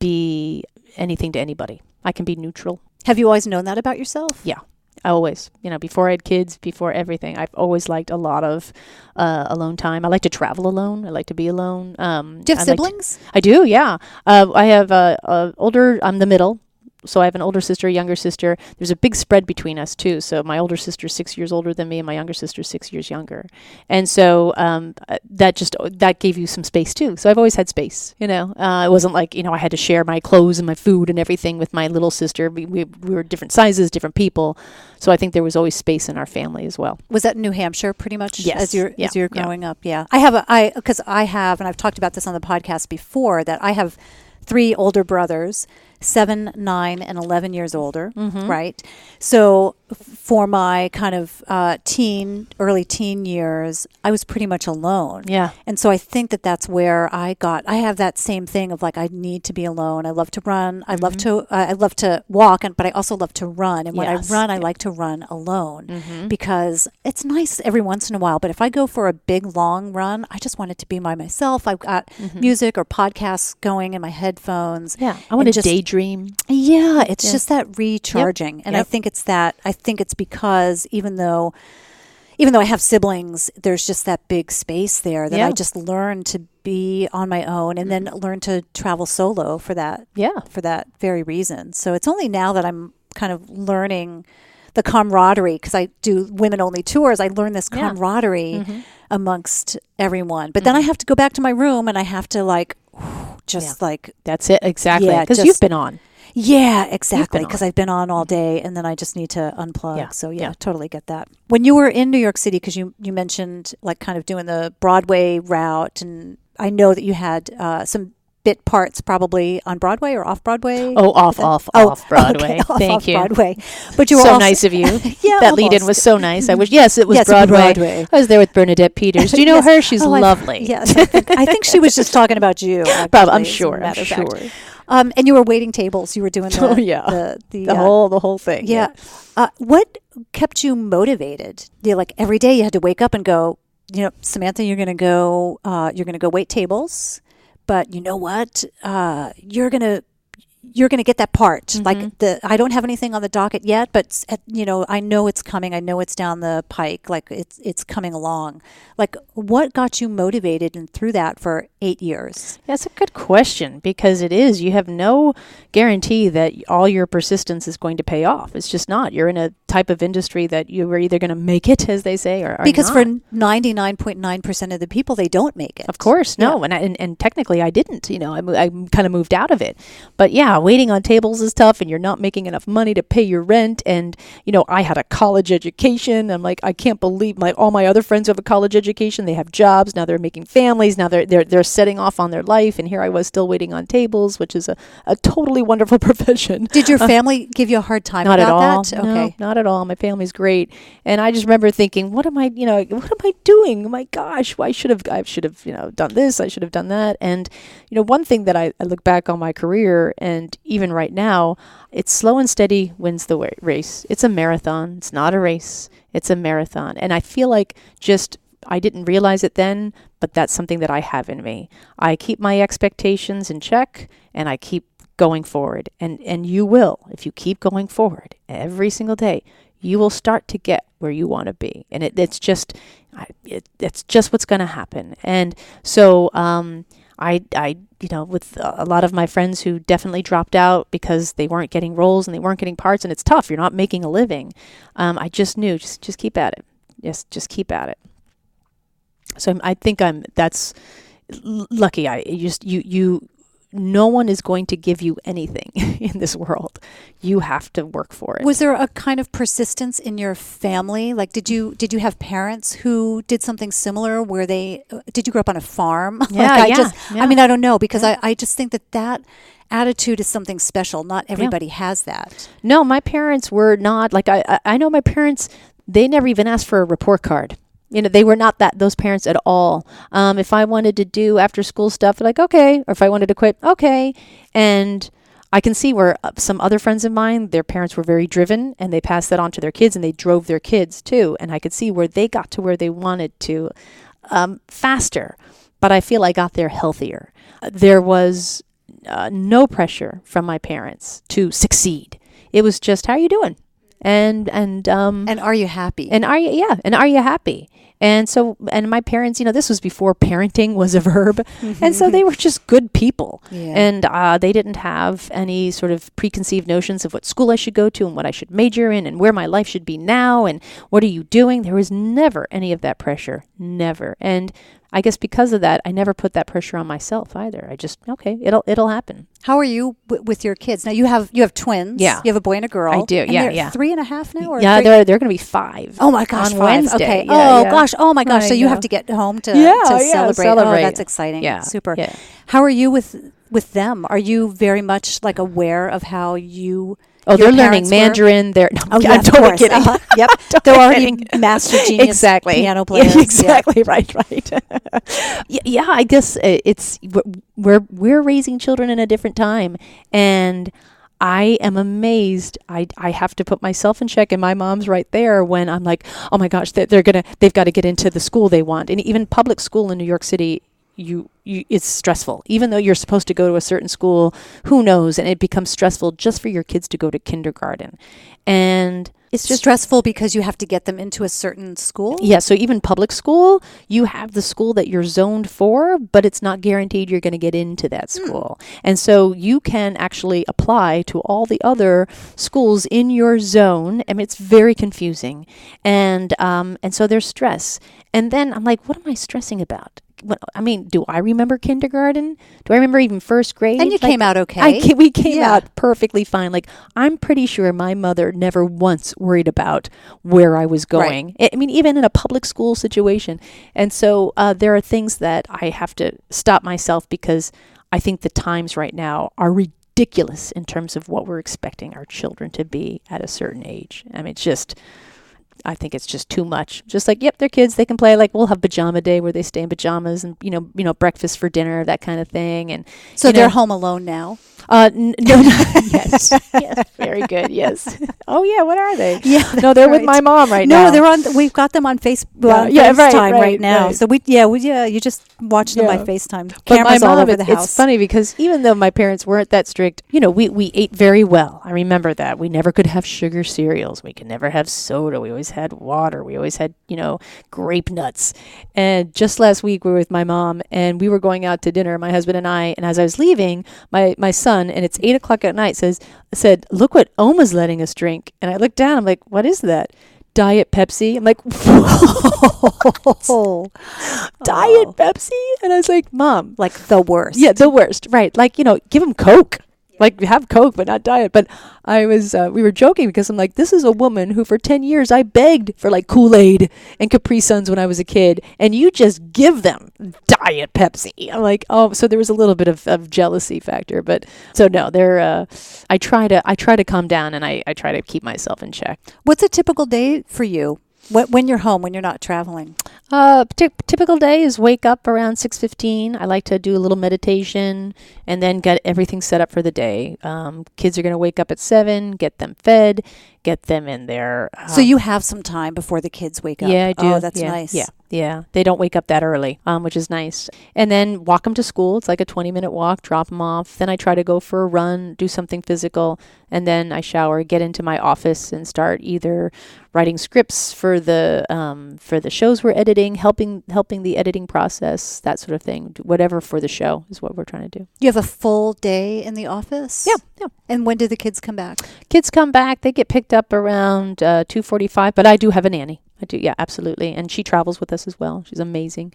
be anything to anybody. I can be neutral. Have you always known that about yourself? Yeah. Always, before I had kids, before everything, I've always liked a lot of alone time. I like to travel alone. I like to be alone. Do you have siblings? I do, yeah. I have I'm the middle. So I have an older sister, a younger sister. There's a big spread between us too. So my older sister's 6 years older than me, and my younger sister's 6 years younger. And so that gave you some space too. So I've always had space. It wasn't like I had to share my clothes and my food and everything with my little sister. We were different sizes, different people. So I think there was always space in our family as well. Was that in New Hampshire pretty much? Yes. As you're growing up? Yeah. Because I have, and I've talked about this on the podcast before, that I have 3 older brothers, 7, 9, and 11 years older, right? So for my kind of early teen years, I was pretty much alone. Yeah. And so I think that's where I have that same thing of like, I need to be alone. I love to run. I love to walk, but I also love to run. And when I run, I like to run alone because it's nice every once in a while. But if I go for a big, long run, I just want it to be by myself. I've got music or podcasts going in my headphones. Yeah. I want to daydream. Yeah, it's just that recharging. And I think it's because even though I have siblings, there's just that big space there that I just learned to be on my own and then learn to travel solo for that very reason. So it's only now that I'm kind of learning the camaraderie, because I do women only tours. I learn this camaraderie amongst everyone. But then I have to go back to my room and I have to that's it, exactly. Because you've been on. Yeah, exactly. Because I've been on all day and then I just need to unplug. Yeah. So totally get that. When you were in New York City, because you mentioned like kind of doing the Broadway route, and I know that you had some bit parts probably on Broadway or off Broadway. Oh, off Broadway. Okay, Thank you. Broadway. But you were so nice of you. That lead-in was so nice. I wish. Yes, it was Broadway. I was there with Bernadette Peters. Do you know her? She's lovely. Yes, I think she was just talking about you. Probably, I'm sure. And you were waiting tables. You were doing the whole thing. Yeah. What kept you motivated? Like every day you had to wake up and go, Samantha, you're going to go wait tables. But you know what? You're gonna get that part. Like I don't have anything on the docket yet, but I know it's coming. I know it's down the pike. Like it's coming along. Like what got you motivated and through that for 8 years? That's a good question, because it is. You have no guarantee that all your persistence is going to pay off. It's just not. You're in a type of industry that you are either going to make it, as they say, or because not. For 99.9% of the people, they don't make it. Of course, no. Yeah. And technically, I didn't. I kind of moved out of it. But yeah, waiting on tables is tough, and you're not making enough money to pay your rent. And I had a college education. I'm like, I can't believe all my other friends who have a college education. They have jobs now. They're making families now. They're setting off on their life, and here I was still waiting on tables, which is a totally wonderful profession. Did your family give you a hard time not about at all. that? Okay. No, not at all. My family's great, and I just remember thinking, what am I doing? Oh my gosh, I should have done this. I should have done that. And one thing that I look back on my career, and even right now, it's slow and steady wins the race. It's a marathon. It's not a race. It's a marathon. And I feel like I didn't realize it then, but that's something that I have in me. I keep my expectations in check, and I keep going forward. And you will, if you keep going forward every single day, you will start to get where you want to be. And it's just what's going to happen. And so I with a lot of my friends who definitely dropped out because they weren't getting roles and they weren't getting parts, and it's tough. You're not making a living. I just knew, just keep at it. Yes, just keep at it. So I think that's lucky. No one is going to give you anything in this world. You have to work for it. Was there a kind of persistence in your family? Like, did you have parents who did something similar? Did you grow up on a farm? Yeah, I mean, I don't know, because I just think that attitude is something special. Not everybody has that. No, my parents were not like I know my parents. They never even asked for a report card. They were not those parents at all. If I wanted to do after school stuff, they're like, okay. Or if I wanted to quit, okay. And I can see where some other friends of mine, their parents were very driven, and they passed that on to their kids, and they drove their kids too. And I could see where they got to where they wanted to faster. But I feel I got there healthier. There was no pressure from my parents to succeed. It was just, how are you doing? And are you happy? And are you happy? And so, and my parents, this was before parenting was a verb. And so they were just good people. Yeah. And they didn't have any sort of preconceived notions of what school I should go to and what I should major in and where my life should be now and what are you doing? There was never any of that pressure. Never. And I guess because of that, I never put that pressure on myself either. I just, okay, it'll happen. How are you with your kids? Now you have twins. Yeah. You have a boy and a girl. I do. And Yeah, they're yeah. 3.5 now? Or Yeah, three? they're going to be 5. Oh my gosh, on 5. Wednesday. Okay. Yeah, gosh. Oh my gosh. I So you know. have to get home to celebrate. Oh, that's exciting. Yeah. Super. Yeah. How are you with them? Are you very much like aware of how you? Oh, your they're learning parents were? Mandarin. They're Yeah, I'm of totally course. kidding. Yep. They're already master genius piano players. Exactly. Right. Yeah. I guess it's we're raising children in a different time, and I am amazed. I have to put myself in check, and my mom's right there when I'm like, oh my gosh, they've got to get into the school they want, and even public school in New York City. It's stressful. Even though you're supposed to go to a certain school, who knows? And it becomes stressful just for your kids to go to kindergarten. And it's just stressful because you have to get them into a certain school? Yeah, so even public school, you have the school that you're zoned for, but it's not guaranteed you're going to get into that school. And so you can actually apply to all the other schools in your zone. I mean, it's very confusing. And so there's stress. And then I'm like, what am I stressing about? Do I remember kindergarten? Do I remember even first grade? And you came out okay. We came out perfectly fine. Like, I'm pretty sure my mother never once worried about where I was going. Right. I mean, even in a public school situation. And so there are things that I have to stop myself because I think the times right now are ridiculous in terms of what we're expecting our children to be at a certain age. I mean, I think it's just too much. Just like, yep, they're kids. They can play. Like, we'll have pajama day where they stay in pajamas and, breakfast for dinner, that kind of thing. And so they're home alone now? No, yes, very good. Yes. Oh yeah, what are they? Yeah, no, they're with my mom right now. No, they're on. We've got them on FaceTime. Right now. Right. So you just watch them by FaceTime. Cameras all over the house. It's funny because even though my parents weren't that strict, we ate very well. I remember that. We never could have sugar cereals. We could never have soda. We always had water. We always had grape nuts. And just last week we were with my mom and we were going out to dinner, my husband and I. And as I was leaving, my son, and it's 8:00 at night, said, look what Oma's letting us drink. And I looked down, I'm like, what is that? Diet Pepsi. I'm like, whoa. Diet Pepsi? And I was like, Mom. Like the worst. Yeah, the worst. Right. Like, give them Coke. Like, have Coke, but not diet. But we were joking because I'm like, this is a woman who for 10 years I begged for like Kool-Aid and Capri Suns when I was a kid. And you just give them Diet Pepsi. I'm like, oh, so there was a little bit of jealousy factor. But so no, I try to calm down and I try to keep myself in check. What's a typical day for you? When you're home, when you're not traveling? Typical day is wake up around 6:15. I like to do a little meditation and then get everything set up for the day. Kids are going to wake up at 7, get them fed, get them in there. So you have some time before the kids wake up? Yeah, I do. Oh, that's nice. Yeah. They don't wake up that early, which is nice. And then walk them to school. It's like a 20-minute walk, drop them off. Then I try to go for a run, do something physical, and then I shower, get into my office and start either writing scripts for the shows we're editing, helping the editing process, that sort of thing. Whatever for the show is what we're trying to do. You have a full day in the office? Yeah. And when do the kids come back? Kids come back. They get picked up around 2:45, but I do have a nanny. I do, yeah, absolutely. And she travels with us as well. She's amazing.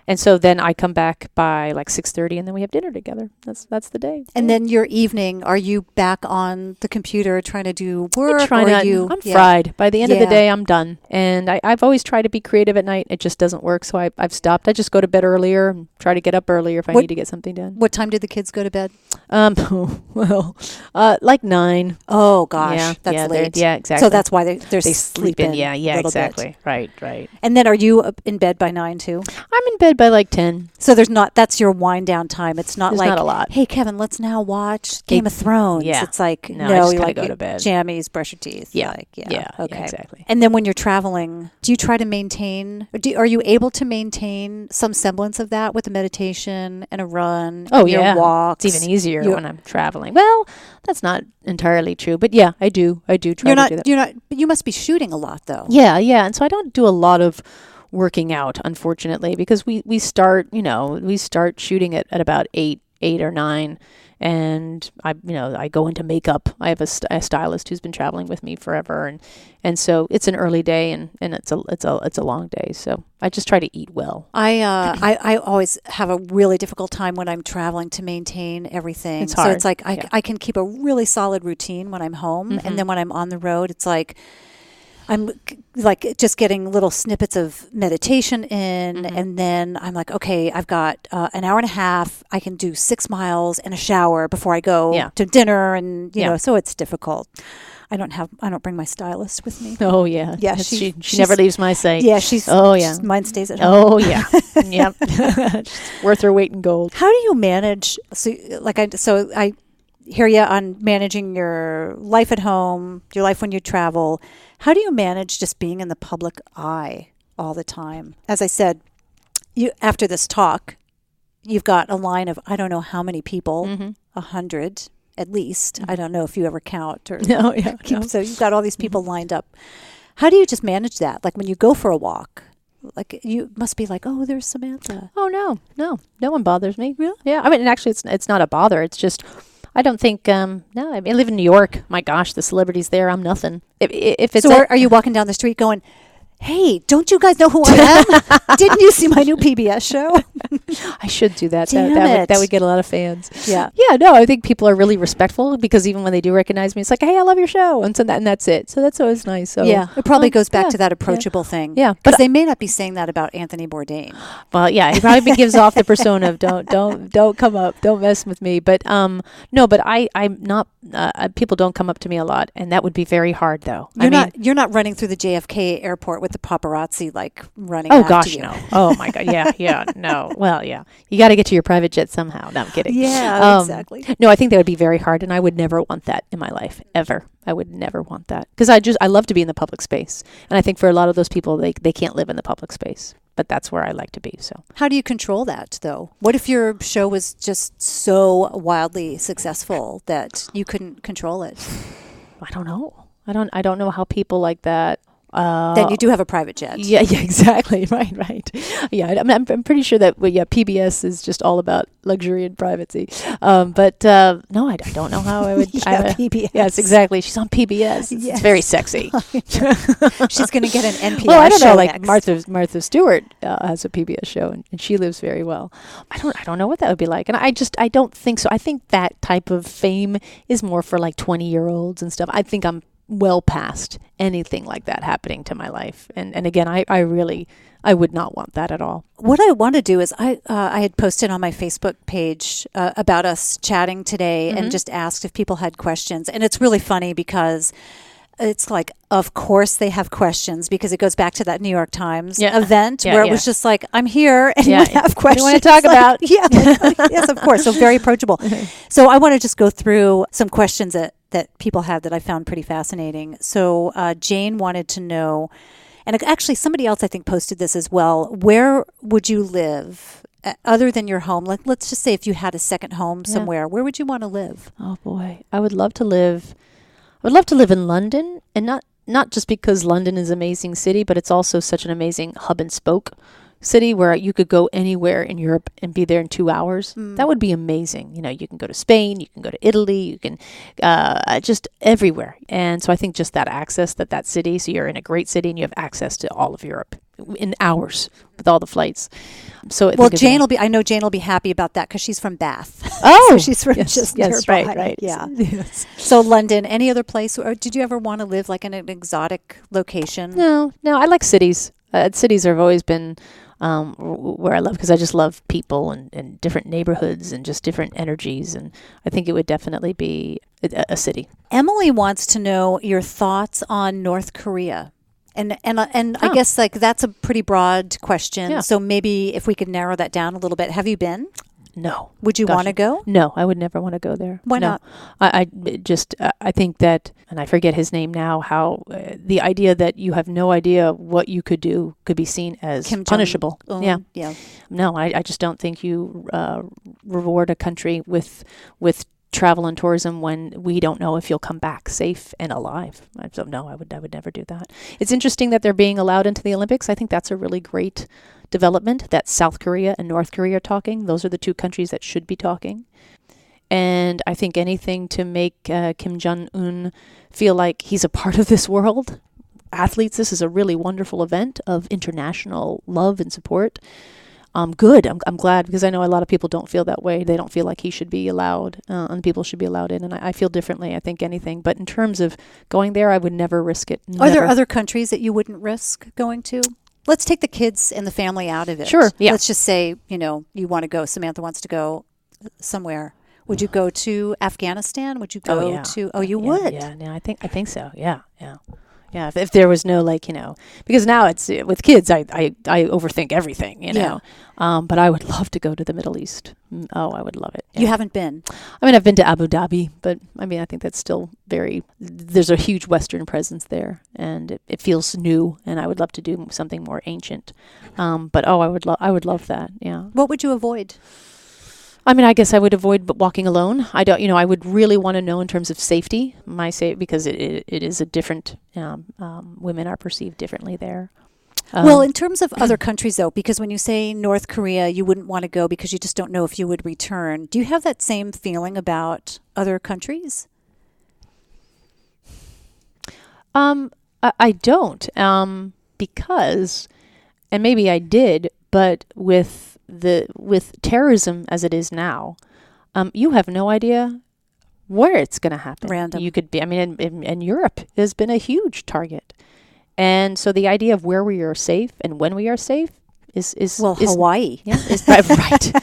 And so then I come back by like 6:30 and then we have dinner together. That's the day. And then your evening, are you back on the computer trying to do work? I'm fried. By the end of the day, I'm done. And I've always tried to be creative at night. It just doesn't work. So I've stopped. I just go to bed earlier and try to get up earlier if I need to get something done. What time did the kids go to bed? Like 9. Oh, gosh. That's late. Yeah, exactly. So that's why they sleep in. Yeah, exactly. Bit. Right. And then are you in bed by 9 too? I'm in bed bed by like 10. So that's your wind down time. It's not There's like, not a lot. hey, Kevin, let's now watch Game of Thrones. Yeah. It's like, No, I just you kinda like go to bed. jammies, brush your teeth. Yeah. Like, Yeah, okay. exactly. And then when you're traveling, do you try to maintain, are you able to maintain some semblance of that with a meditation and a run and your walks? It's even easier when I'm traveling. Well, that's not entirely true, but yeah, I do try to do that. But you must be shooting a lot though. Yeah. And so I don't do a lot of working out, unfortunately, because we start shooting at about 8 or 9, and I go into makeup. I have a stylist who's been traveling with me forever, and so it's an early day, and it's a long day. So I just try to eat well. I always have a really difficult time when I'm traveling to maintain everything. It's hard. So it's like I can keep a really solid routine when I'm home, and then when I'm on the road, it's like I'm like just getting little snippets of meditation in, and then I'm like, okay, I've got an hour and a half. I can do 6 miles and a shower before I go to dinner, and you know, so it's difficult. I don't bring my stylist with me. Oh yeah, yeah. She never leaves my sight. Yeah, mine stays at home. Oh yeah, yep. She's worth her weight in gold. How do you manage? So I hear you on managing your life at home, your life when you travel. How do you manage just being in the public eye all the time? As I said, after this talk, you've got a line of I don't know how many people, 100 at least. I don't know if you ever count or keep. So you've got all these people lined up. How do you just manage that? Like when you go for a walk, like you must be like, oh, there's Samantha. Oh no one bothers me. Really? Yeah. I mean, and actually, it's not a bother. It's just. I don't think, no, I mean, I live in New York. My gosh, the celebrities there, I'm nothing. If it's are you walking down the street going, hey, don't you guys know who I am? Didn't you see my new PBS show? I should do that. Damn it. That would get a lot of fans. Yeah. Yeah, no, I think people are really respectful because even when they do recognize me, it's like, hey, I love your show. And that's it. So that's always nice. So yeah, it probably goes back to that approachable thing. Yeah. Because they may not be saying that about Anthony Bourdain. Well, yeah, he probably gives off the persona of don't come up, don't mess with me. But no, but I'm not, people don't come up to me a lot. And that would be very hard though. You're not running through the JFK airport with the paparazzi like running oh after gosh you. No. Oh my god. Yeah no. Well, yeah, you got to get to your private jet somehow. No, I'm kidding. Yeah, exactly. No, I think that would be very hard, and I would never want that in my life ever. I would never want that because I love to be in the public space, and I think for a lot of those people they can't live in the public space, but that's where I like to be. So how do you control that though? What if your show was just so wildly successful that you couldn't control it? I don't know. I don't know how people like that. Then you do have a private jet. Yeah, exactly. Right. Yeah, I'm pretty sure that PBS is just all about luxury and privacy. But no, I don't know how I would. PBS. Yes, exactly. She's on PBS. Yes. It's very sexy. She's going to get an NPR well, I don't show know. Like next. Martha Stewart has a PBS show, and she lives very well. I don't know what that would be like, and I don't think so. I think that type of fame is more for like 20-year-olds and stuff. I think I'm well past anything like that happening to my life. And again, I would not want that at all. What I want to do is I had posted on my Facebook page about us chatting today and just asked if people had questions. And it's really funny because it's like, of course they have questions because it goes back to that New York Times event where it was just like, I'm here. Anyone have questions? You want to talk about? Yeah. Yes, of course. So very approachable. So I want to just go through some questions that people have that I found pretty fascinating. So Jane wanted to know, and actually somebody else I think posted this as well, where would you live other than your home? Let's just say if you had a second home somewhere, where would you want to live? Oh boy, I would love to live in London, and not just because London is an amazing city, but it's also such an amazing hub and spoke city where you could go anywhere in Europe and be there in 2 hours. That would be amazing. You know, you can go to Spain, you can go to Italy, you can just everywhere. And so I think just that access, that city, so you're in a great city and you have access to all of Europe in hours with all the flights. So well, I know Jane will be happy about that because she's from Bath. Oh, so she's from just nearby. Right. Yeah. Yes. So London, any other place? Or did you ever want to live like in an exotic location? No. I like cities. Cities have always been where I love because I just love people and different neighborhoods and just different energies. And I think it would definitely be a city. Emily wants to know your thoughts on North Korea And I guess like that's a pretty broad question. Yeah. So maybe if we could narrow that down a little bit. Have you been? No. Would you want to go? No, I would never want to go there. Why No. not? I think that, and I forget his name now, how the idea that you have no idea what you could do could be seen as punishable. Yeah. No, I just don't think you reward a country with travel and tourism when we don't know if you'll come back safe and alive. So no, I would never do that. It's interesting that they're being allowed into the Olympics. I think that's a really great development that South Korea and North Korea are talking. Those are the two countries that should be talking. And I think anything to make Kim Jong-un feel like he's a part of this world. Athletes, this is a really wonderful event of international love and support. Good. I'm glad, because I know a lot of people don't feel that way. They don't feel like he should be allowed, and people should be allowed in. And I feel differently, I think, anything. But in terms of going there, I would never risk it. Never. Are there other countries that you wouldn't risk going to? Let's take the kids and the family out of it. Sure, yeah. Let's just say, you want to go, Samantha wants to go somewhere. Would you go to Afghanistan? Would you go to... Oh, you would? Yeah, no, I think so. Yeah. Yeah, if there was no, because now it's with kids, I overthink everything, but I would love to go to the Middle East. Oh, I would love it. Yeah. You haven't been? I mean, I've been to Abu Dhabi, but I think that's still there's a huge Western presence there, and it feels new, and I would love to do something more ancient. But I would love that. Yeah. What would you avoid? I guess I would avoid walking alone. I would really want to know in terms of safety, because it is a different, women are perceived differently there. Well, in terms of other countries, though, because when you say North Korea, you wouldn't want to go because you just don't know if you would return. Do you have that same feeling about other countries? I don't, because, and maybe I did, but with terrorism as it is now, you have no idea where it's going to happen. Random. You could be, and Europe has been a huge target. And so the idea of where we are safe and when we are safe is Hawaii. Yeah, is right.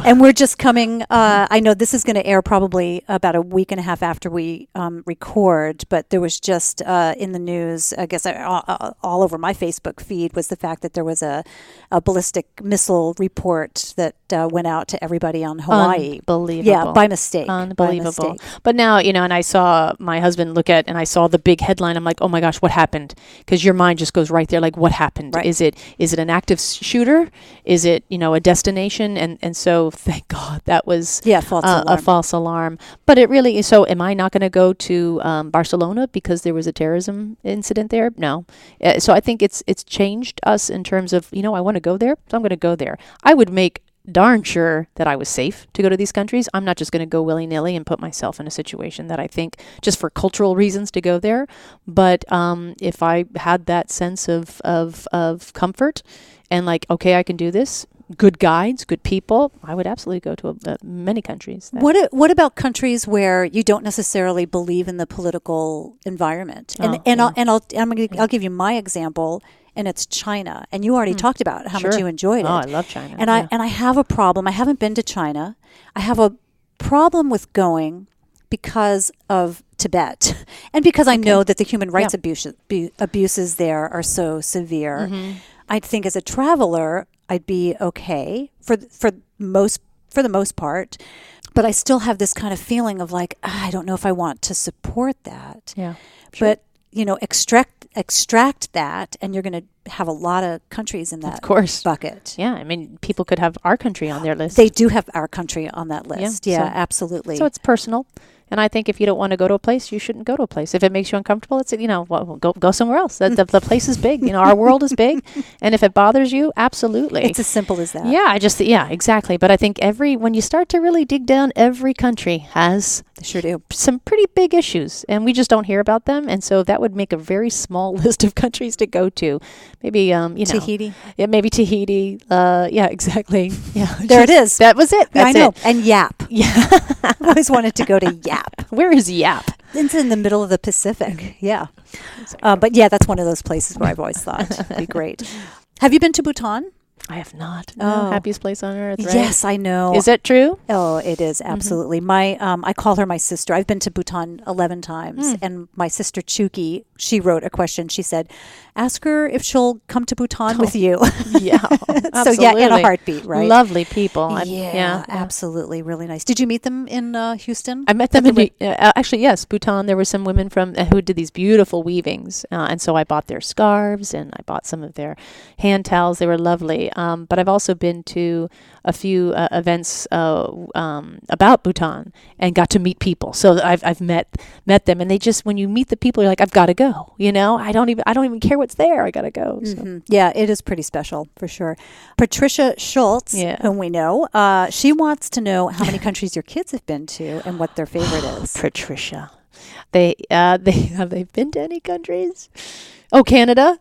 And we're just coming, I know this is going to air probably about a week and a half after we record, but there was just in the news, I guess all over my Facebook feed, was the fact that there was a ballistic missile report that went out to everybody on Hawaii. Unbelievable. Yeah, by mistake. Unbelievable. By mistake. But now, and I saw my husband look at, and I saw the big headline. I'm like, oh my gosh, what happened? Because your mind just goes right there, like, what happened? Right. Is it an active shooter? Is it, a destination? And so thank God that was a false alarm. But it really is. So am I not going to go to Barcelona because there was a terrorism incident there? No. So I think it's changed us in terms of, I want to go there, so I'm going to go there. I would make darn sure that I was safe to go to these countries. I'm not just going to go willy-nilly and put myself in a situation that I think just for cultural reasons to go there. But if I had that sense of comfort and okay, I can do this, good guides, good people, I would absolutely go to many countries. What about countries where you don't necessarily believe in the political environment? I'll give you my example, and it's China. And you already talked about how much you enjoyed it. Oh, I love China. And I have a problem. I haven't been to China. I have a problem with going because of Tibet, and because I know that the human rights abuses there are so severe. Mm-hmm. I think as a traveler, I'd be okay for the most part, but I still have this kind of feeling of I don't know if I want to support that. Yeah, sure. But extract that, and you're going to have a lot of countries in that bucket. Yeah, people could have our country on their list. They do have our country on that list. Yeah, absolutely. So it's personal. And I think if you don't want to go to a place, you shouldn't go to a place. If it makes you uncomfortable, it's go somewhere else. The place is big. Our world is big, and if it bothers you, absolutely. It's as simple as that. Yeah, exactly. But I think when you start to really dig down, every country has some pretty big issues, and we just don't hear about them. And so that would make a very small list of countries to go to. Maybe Tahiti. Yeah, maybe Tahiti. Yeah, exactly. Yeah, there it is. That was it. That's I know. It. And Yap. Yeah, I always wanted to go to Yap. Where is Yap? It's in the middle of the Pacific. Yeah. But yeah, that's one of those places where I've always thought it'd be great. Have you been to Bhutan? I have not. No, happiest place on earth, right? Yes, I know. Is that true? Oh, it is absolutely. My I call her my sister. I've been to Bhutan 11 times, and my sister Chuki, she wrote a question. She said, "Ask her if she'll come to Bhutan with you." Yeah, So yeah, in a heartbeat, right? Lovely people. Yeah, absolutely, really nice. Did you meet them in Houston? I met them in actually, yes, Bhutan. There were some women from who did these beautiful weavings, and so I bought their scarves and I bought some of their hand towels. They were lovely. But I've also been to a few events about Bhutan and got to meet people. So I've met them, and they just, when you meet the people, you're like, I've got to go. You know, I don't even care what's there. I got to go. So. Yeah, it is pretty special for sure. Patricia Schultz, whom we know, she wants to know how many countries your kids have been to and what their favorite is. Patricia, they have they been to any countries? Oh, Canada.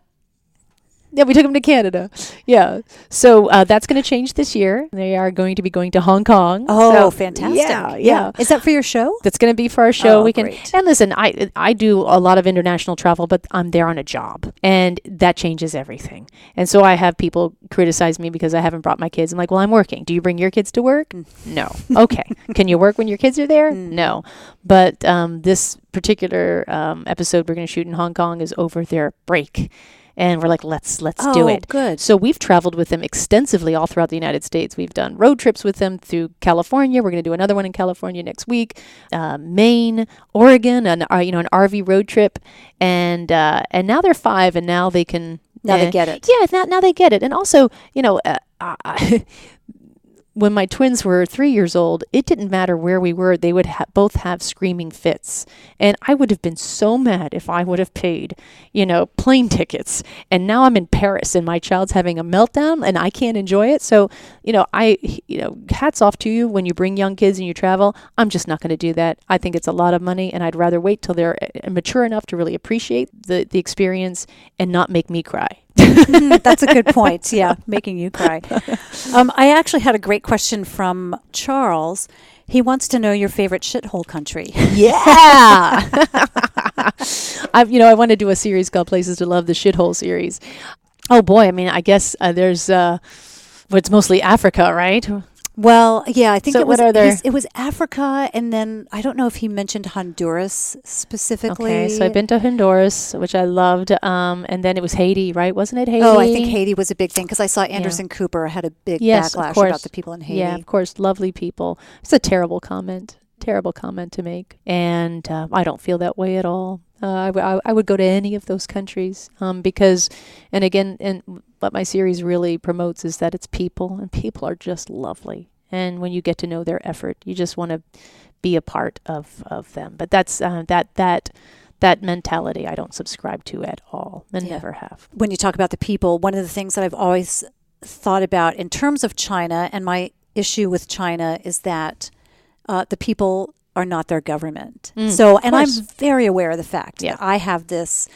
Yeah, we took them to Canada. Yeah. So that's going to change this year. They are going to be going to Hong Kong. Oh, so, fantastic. Yeah. Is that for your show? That's going to be for our show. We can. Great. And listen, I do a lot of international travel, but I'm there on a job, and that changes everything. And so I have people criticize me because I haven't brought my kids. I'm like, well, I'm working. Do you bring your kids to work? No. Okay. Can you work when your kids are there? No. But this particular episode we're going to shoot in Hong Kong is over their break. And we're like, let's do it. Good. So we've traveled with them extensively all throughout the United States. We've done road trips with them through California. We're going to do another one in California next week. Maine, Oregon, an RV road trip. And now they're 5, and now they can. Now they get it. Yeah, now they get it. And also, when my twins were 3 years old, it didn't matter where we were. They would both have screaming fits. And I would have been so mad if I would have paid, plane tickets. And now I'm in Paris and my child's having a meltdown and I can't enjoy it. So, hats off to you when you bring young kids and you travel. I'm just not going to do that. I think it's a lot of money, and I'd rather wait till they're mature enough to really appreciate the experience and not make me cry. That's a good point. Yeah, making you cry. I actually had a great question from Charles. He wants to know your favorite shithole country. Yeah. I want to do a series called Places to Love, the Shithole series. Oh boy, I mean, I guess there's it's mostly Africa, right? Well, yeah, I think so it was Africa, and then I don't know if he mentioned Honduras specifically. Okay, so I've been to Honduras, which I loved, and then it was Haiti, right? Wasn't it Haiti? Oh, I think Haiti was a big thing because I saw Anderson Cooper had a big backlash about the people in Haiti. Yeah, of course, lovely people. It's a terrible comment to make, and I don't feel that way at all. I would go to any of those countries because, and again, and what my series really promotes is that it's people, and people are just lovely. And when you get to know their effort, you just want to be a part of them. But that's that mentality I don't subscribe to at all, and never have. When you talk about the people, one of the things that I've always thought about in terms of China, and my issue with China is that the people are not their government. So, and I'm very aware of the fact that I have this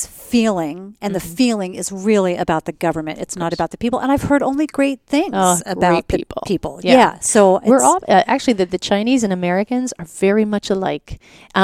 feeling, and the feeling is really about the government. It's not about the people. And I've heard only great things about the people. Yeah. So we're all actually the Chinese and Americans are very much alike.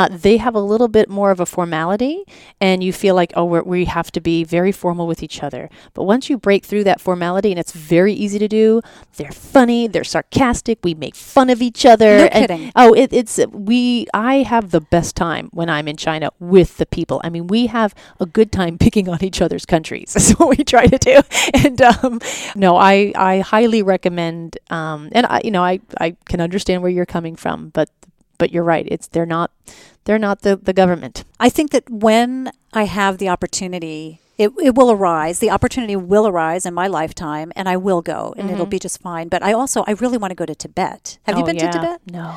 They have a little bit more of a formality, and you feel like, we have to be very formal with each other. But once you break through that formality, and it's very easy to do, they're funny, they're sarcastic, we make fun of each other. No kidding. I have the best time when I'm in China with the people. I mean, we have a good time picking on each other's countries. That's what we try to do. And I highly recommend. And I can understand where you're coming from, but you're right. They're not the government. I think that when I have the opportunity, it will arise. The opportunity will arise in my lifetime, and I will go, and it'll be just fine. But I really want to go to Tibet. Have you been to Tibet? No.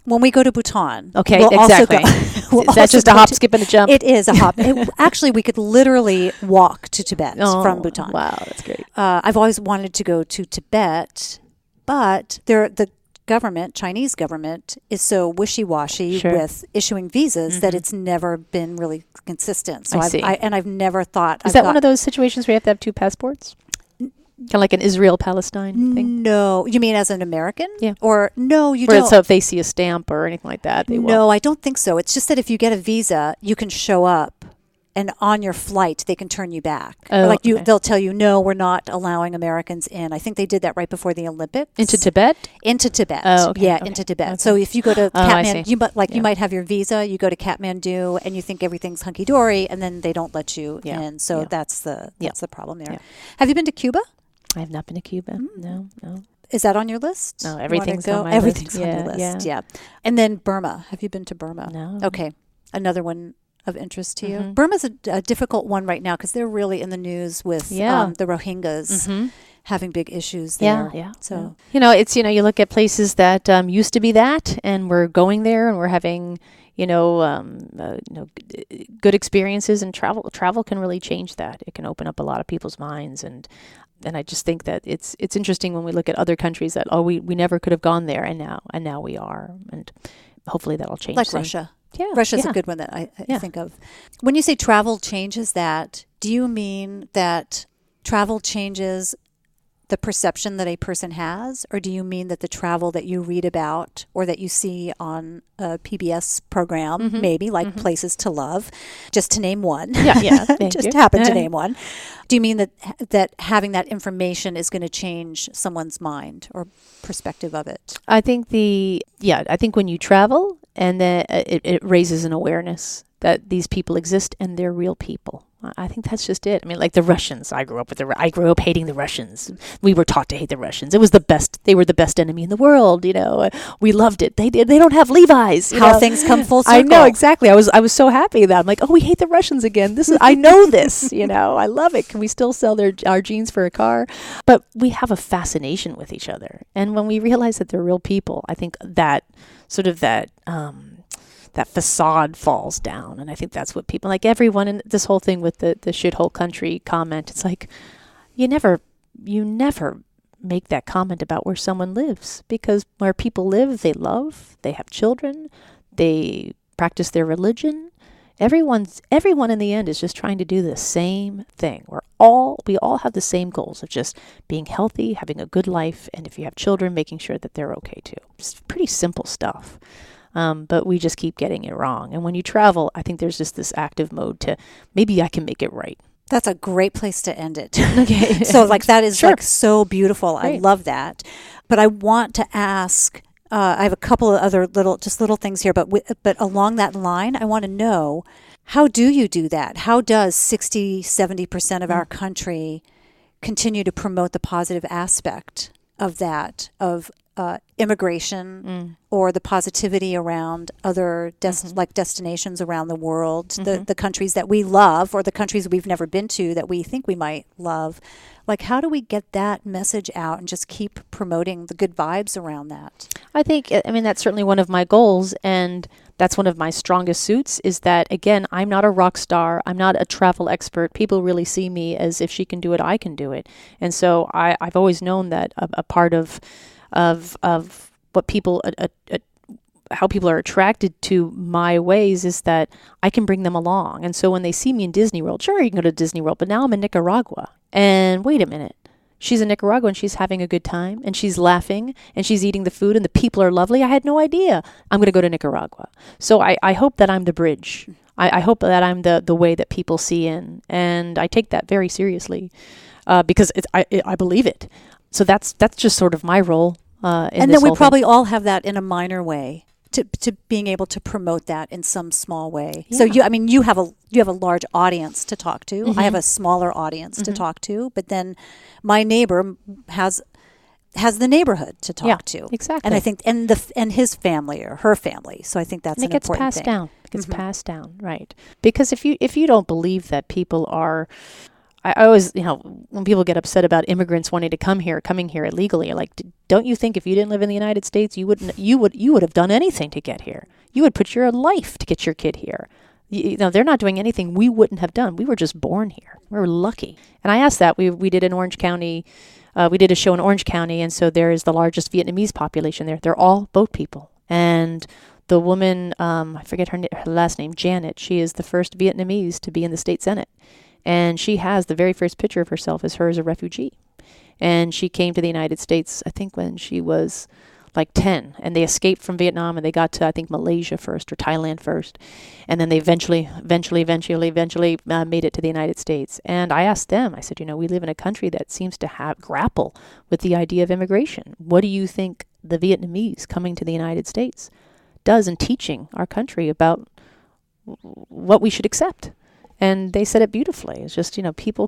When we go to Bhutan, we'll exactly. Is that just a hop, skip, and a jump? It is a hop. Actually, we could literally walk to Tibet from Bhutan. Wow, that's great. I've always wanted to go to Tibet, but the Chinese government is so wishy-washy with issuing visas that it's never been really consistent. So I've never thought. Is that one of those situations where you have to have 2 passports? Kind of like an Israel-Palestine thing? No. You mean as an American? Yeah. Or no, you don't. So if they see a stamp or anything like that, they won't. No, I don't think so. It's just that if you get a visa, you can show up and on your flight they can turn you back. Oh, Or like okay. they'll tell you, no, we're not allowing Americans in. I think they did that right before the Olympics. Into Tibet? Into Tibet. Oh, okay, Yeah, okay, into Tibet. okay. So if you go to I Kathmandu, see. you might have your visa, you go to Kathmandu and you think everything's hunky dory, and then they don't let you Yeah, in. So yeah. that's the problem there. Yeah. Have you been to Cuba? I have not been to Cuba. No. Is that on your list? No, You wanna everything's go? on my Everything's list. on your Yeah, list. Yeah. And then Burma. Have you been to Burma? No. Okay. Another one of interest to you. Mhm. Burma's a difficult one right now because they're really in the news with Yeah. the Rohingyas Mhm. having big issues Yeah, there. yeah. So It's, you look at places that used to be that, and we're going there and we're having, good experiences, and travel can really change that. It can open up a lot of people's minds, and I just think that it's interesting when we look at other countries that, we never could have gone there, and now we are, and hopefully that'll change. like things. Russia. Yeah. Russia's yeah. a good one that I Yeah. think of. When you say travel changes that, do you mean that travel changes the perception that a person has, or do you mean that the travel that you read about or that you see on a PBS program, maybe like Places to Love, just to name one, Yeah. Thank just you. happen to name one, do you mean that having that information is going to change someone's mind or perspective of it? I think when you travel, and then it raises an awareness that these people exist and they're real people. I think that's just it. I mean, like the Russians. I grew up hating the Russians. We were taught to hate the Russians. It was the best. They were the best enemy in the world. We loved it. They don't have Levi's. How things come full circle. I know exactly. I was so happy that I'm like, we hate the Russians again. I know this. I love it. Can we still sell our jeans for a car? But we have a fascination with each other, and when we realize that they're real people, I think that sort of that facade falls down. And I think that's what people, like everyone in this whole thing with the shithole country comment, it's like, you never make that comment about where someone lives, because where people live, they love, they have children, they practice their religion. Everyone in the end is just trying to do the same thing. We all have the same goals of just being healthy, having a good life, and if you have children, making sure that they're okay too. It's pretty simple stuff. But we just keep getting it wrong. And when you travel, I think there's just this active mode to, maybe I can make it right. That's a great place to end it. Okay. So that is Sure. so beautiful. I Great. love that. But I want to ask, I have a couple of other little things here, but along that line, I want to know, how do you do that? How does 60-70% of our country continue to promote the positive aspect of that, of immigration or the positivity around other destinations around the world, the countries that we love or the countries we've never been to that we think we might love? Like, how do we get that message out and just keep promoting the good vibes around that? I think, that's certainly one of my goals, and that's one of my strongest suits, is that, again, I'm not a rock star. I'm not a travel expert. People really see me as, if she can do it, I can do it. And so I've always known that a part of what people, how people are attracted to my ways is that I can bring them along. And so when they see me in Disney World, sure, you can go to Disney World, but now I'm in Nicaragua. And wait a minute. She's in Nicaragua and she's having a good time and she's laughing and she's eating the food and the people are lovely. I had no idea. I'm going to go to Nicaragua. So I hope that I'm the bridge. I hope that I'm the way that people see in. And I take that very seriously because I believe it. So that's just sort of my role. And then we probably all have that in a minor way, to being able to promote that in some small way. Yeah. So you have a large audience to talk to. I have a smaller audience to talk to, but then my neighbor has the neighborhood to talk to. Exactly. And I think and his family or her family. So I think that's an important thing. It gets passed down, right? Because if you don't believe that people are, I always, when people get upset about immigrants wanting to coming here illegally, you're like, don't you think if you didn't live in the United States, you would have done anything to get here? You would put your life to get your kid here. They're not doing anything we wouldn't have done. We were just born here. We were lucky. And I asked that. We did in Orange County. We did a show in Orange County, and so there is the largest Vietnamese population there. They're all boat people. And the woman, I forget her last name, Janet, she is the first Vietnamese to be in the state Senate. And she has the very first picture of herself as her as a refugee. And she came to the United States, I think when she was like 10, and they escaped from Vietnam, and they got to, I think, Malaysia first or Thailand first, and then they eventually made it to the United States. And I asked them, I said, we live in a country that seems to grapple with the idea of immigration. What do you think the Vietnamese coming to the United States does in teaching our country about what we should accept? And they said it beautifully. It's just, people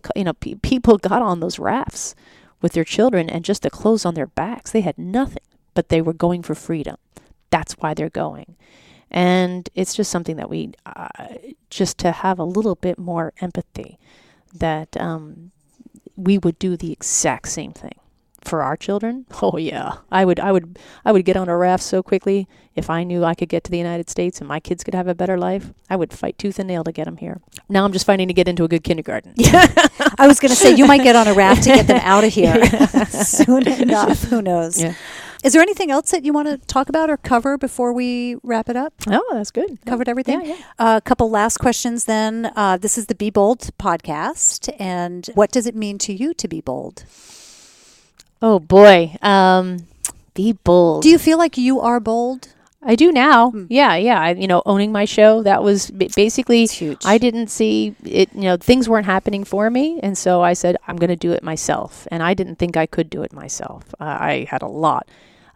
got on those rafts with their children, and just the clothes on their backs, they had nothing, but they were going for freedom. That's why they're going. And it's just something that we, just to have a little bit more empathy, that we would do the exact same thing for our children. Oh yeah, I would get on a raft so quickly. If I knew I could get to the United States and my kids could have a better life, I would fight tooth and nail to get them here. Now I'm just fighting to get into a good kindergarten. Yeah. I was going to say, you might get on a raft to get them out of here soon enough. Who knows? Yeah. Is there anything else that you want to talk about or cover before we wrap it up? Oh, that's good. Covered everything? Yeah. A couple last questions then. This is the Be Bold podcast. And what does it mean to you to be bold? Oh, boy. Be bold. Do you feel like you are bold? I do now. Yeah. Owning my show, that was basically, It's huge. I didn't see it, things weren't happening for me. And so I said, I'm going to do it myself. And I didn't think I could do it myself. I had a lot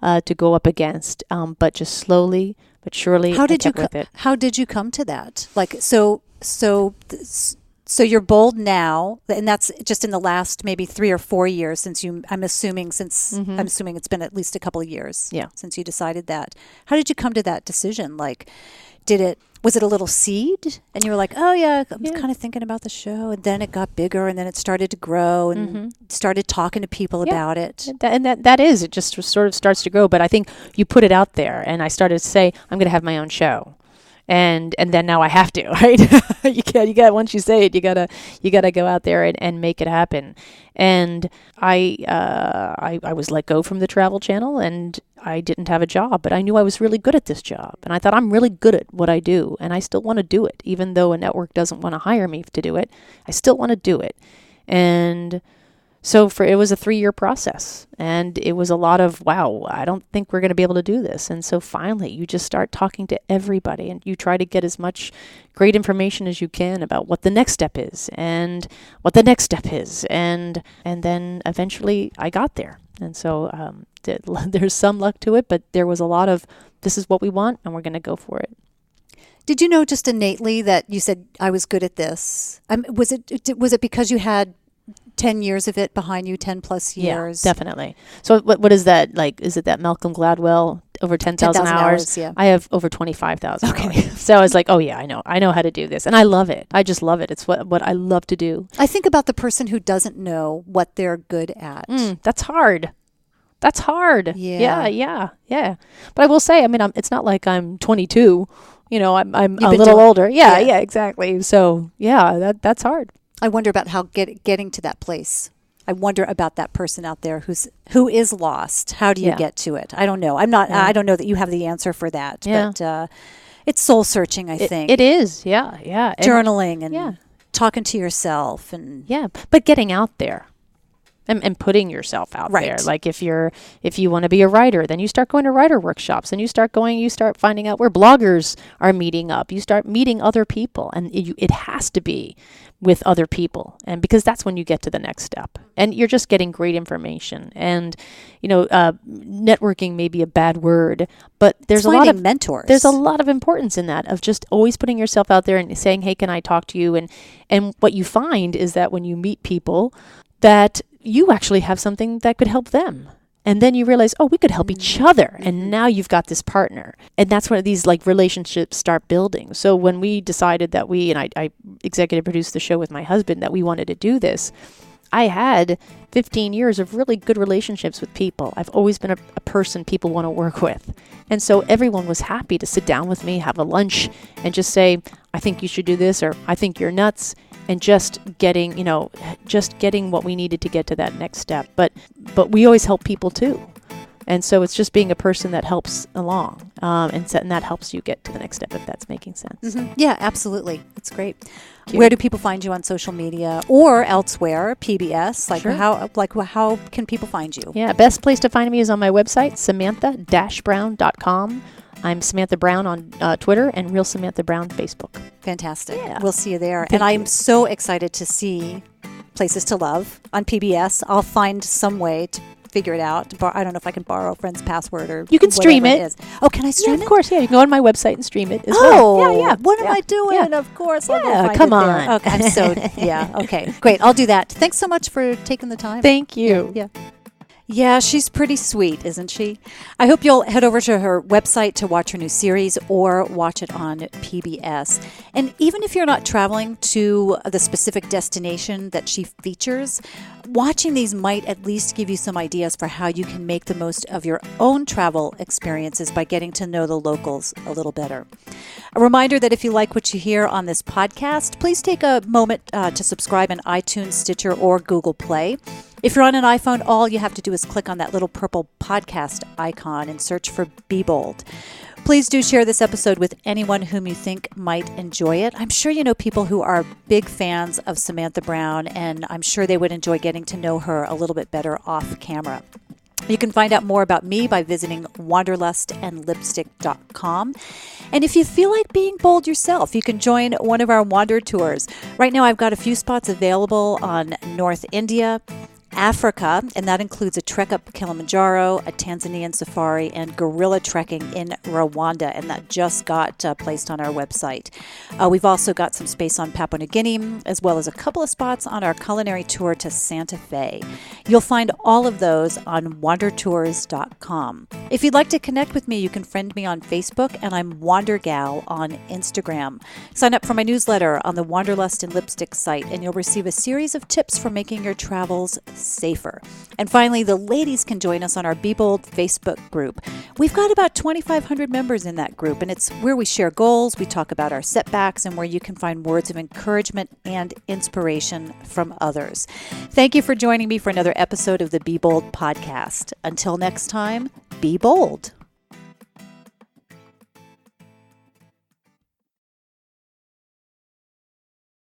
to go up against, but just slowly but surely I kept with it. How did you come to that? Like, so you're bold now, and that's just in the last maybe 3 or 4 years since I'm assuming it's been at least a couple of years since you decided that. How did you come to that decision? Like, was it a little seed and you were like, oh yeah, I'm kind of thinking about the show, and then it got bigger and then it started to grow and started talking to people about it? It just sort of starts to grow, but I think you put it out there, and I started to say, I'm going to have my own show. And then now I have to, right? you got once you say it, you gotta go out there and make it happen. And I was let go from the Travel Channel, and I didn't have a job, but I knew I was really good at this job, and I thought I'm really good at what I do, and I still want to do it, even though a network doesn't want to hire me to do it. I still want to do it, and so it was a 3-year process, and it was a lot of, wow, I don't think we're going to be able to do this. And so finally, you just start talking to everybody, and you try to get as much great information as you can about what the next step is, and what the next step is. And then eventually I got there. And so there's some luck to it, but there was a lot of, this is what we want, and we're going to go for it. Did you know just innately that you said, I was good at this? Was it because you had 10 years of it behind you, 10 plus years? Yeah, definitely. So what is that like? Is it that Malcolm Gladwell over 10,000 hours? Yeah. I have over 25,000 Okay. hours. So I was like, oh yeah, I know how to do this. And I love it. I just love it. It's what I love to do. I think about the person who doesn't know what they're good at. That's hard. That's hard. Yeah. Yeah. But I will say, it's not like I'm 22. I'm a been little older. Yeah, exactly. So yeah, that's hard. I wonder about how getting to that place. I wonder about that person out there who is lost. How do you get to it? I don't know. I don't know that you have the answer for that. Yeah. But it's soul searching, I think. It is. Yeah. Journaling and talking to yourself and but getting out there. And putting yourself out there. Like if you want to be a writer, then you start going to writer workshops, and you start finding out where bloggers are meeting up. You start meeting other people, and it has to be with other people, and because that's when you get to the next step, and you're just getting great information. And networking may be a bad word, but there's a lot of mentors. There's a lot of importance in that, of just always putting yourself out there and saying, hey, can I talk to you? And what you find is that when you meet people, that you actually have something that could help them. And then you realize, oh, we could help each other. And now you've got this partner. And that's when these relationships start building. So when we decided that I executive produced the show with my husband, that we wanted to do this, I had 15 years of really good relationships with people. I've always been a person people want to work with. And so everyone was happy to sit down with me, have a lunch, and just say, I think you should do this, or I think you're nuts. And just getting what we needed to get to that next step. But we always help people too. And so it's just being a person that helps along, and that helps you get to the next step, if that's making sense. Mm-hmm. Yeah, absolutely. It's great. Where do people find you on social media or elsewhere? PBS? Sure. How can people find you? Yeah, best place to find me is on my website, samantha-brown.com. I'm Samantha Brown on Twitter and Real Samantha Brown Facebook. Fantastic. Yeah. We'll see you there. And I'm so excited to see Places to Love on PBS. I'll find some way to figure it out. I don't know if I can borrow a friend's password or you can stream it. Oh, can I stream it? Of course, yeah. You can go on my website and stream it as well. Yeah. What am I doing? Yeah. Of course, I'll go find come it on. there. Okay, okay, great. I'll do that. Thanks so much for taking the time. Thank you. Yeah. Yeah, she's pretty sweet, isn't she? I hope you'll head over to her website to watch her new series or watch it on PBS. And even if you're not traveling to the specific destination that she features, watching these might at least give you some ideas for how you can make the most of your own travel experiences by getting to know the locals a little better. A reminder that if you like what you hear on this podcast, please take a moment to subscribe in iTunes, Stitcher, or Google Play. If you're on an iPhone, all you have to do is click on that little purple podcast icon and search for Be Bold. Please do share this episode with anyone whom you think might enjoy it. I'm sure you know people who are big fans of Samantha Brown, and I'm sure they would enjoy getting to know her a little bit better off camera. You can find out more about me by visiting wanderlustandlipstick.com. And if you feel like being bold yourself, you can join one of our wander tours. Right now, I've got a few spots available on North India, Africa, and that includes a trek up Kilimanjaro, a Tanzanian safari, and gorilla trekking in Rwanda, and that just got placed on our website. We've also got some space on Papua New Guinea, as well as a couple of spots on our culinary tour to Santa Fe. You'll find all of those on wandertours.com. If you'd like to connect with me, you can friend me on Facebook, and I'm WanderGal on Instagram. Sign up for my newsletter on the Wanderlust and Lipstick site, and you'll receive a series of tips for making your travels safer. And finally, the ladies can join us on our Be Bold Facebook group. We've got about 2,500 members in that group, and it's where we share goals, we talk about our setbacks, and where you can find words of encouragement and inspiration from others. Thank you for joining me for another episode of the Be Bold podcast. Until next time, be bold.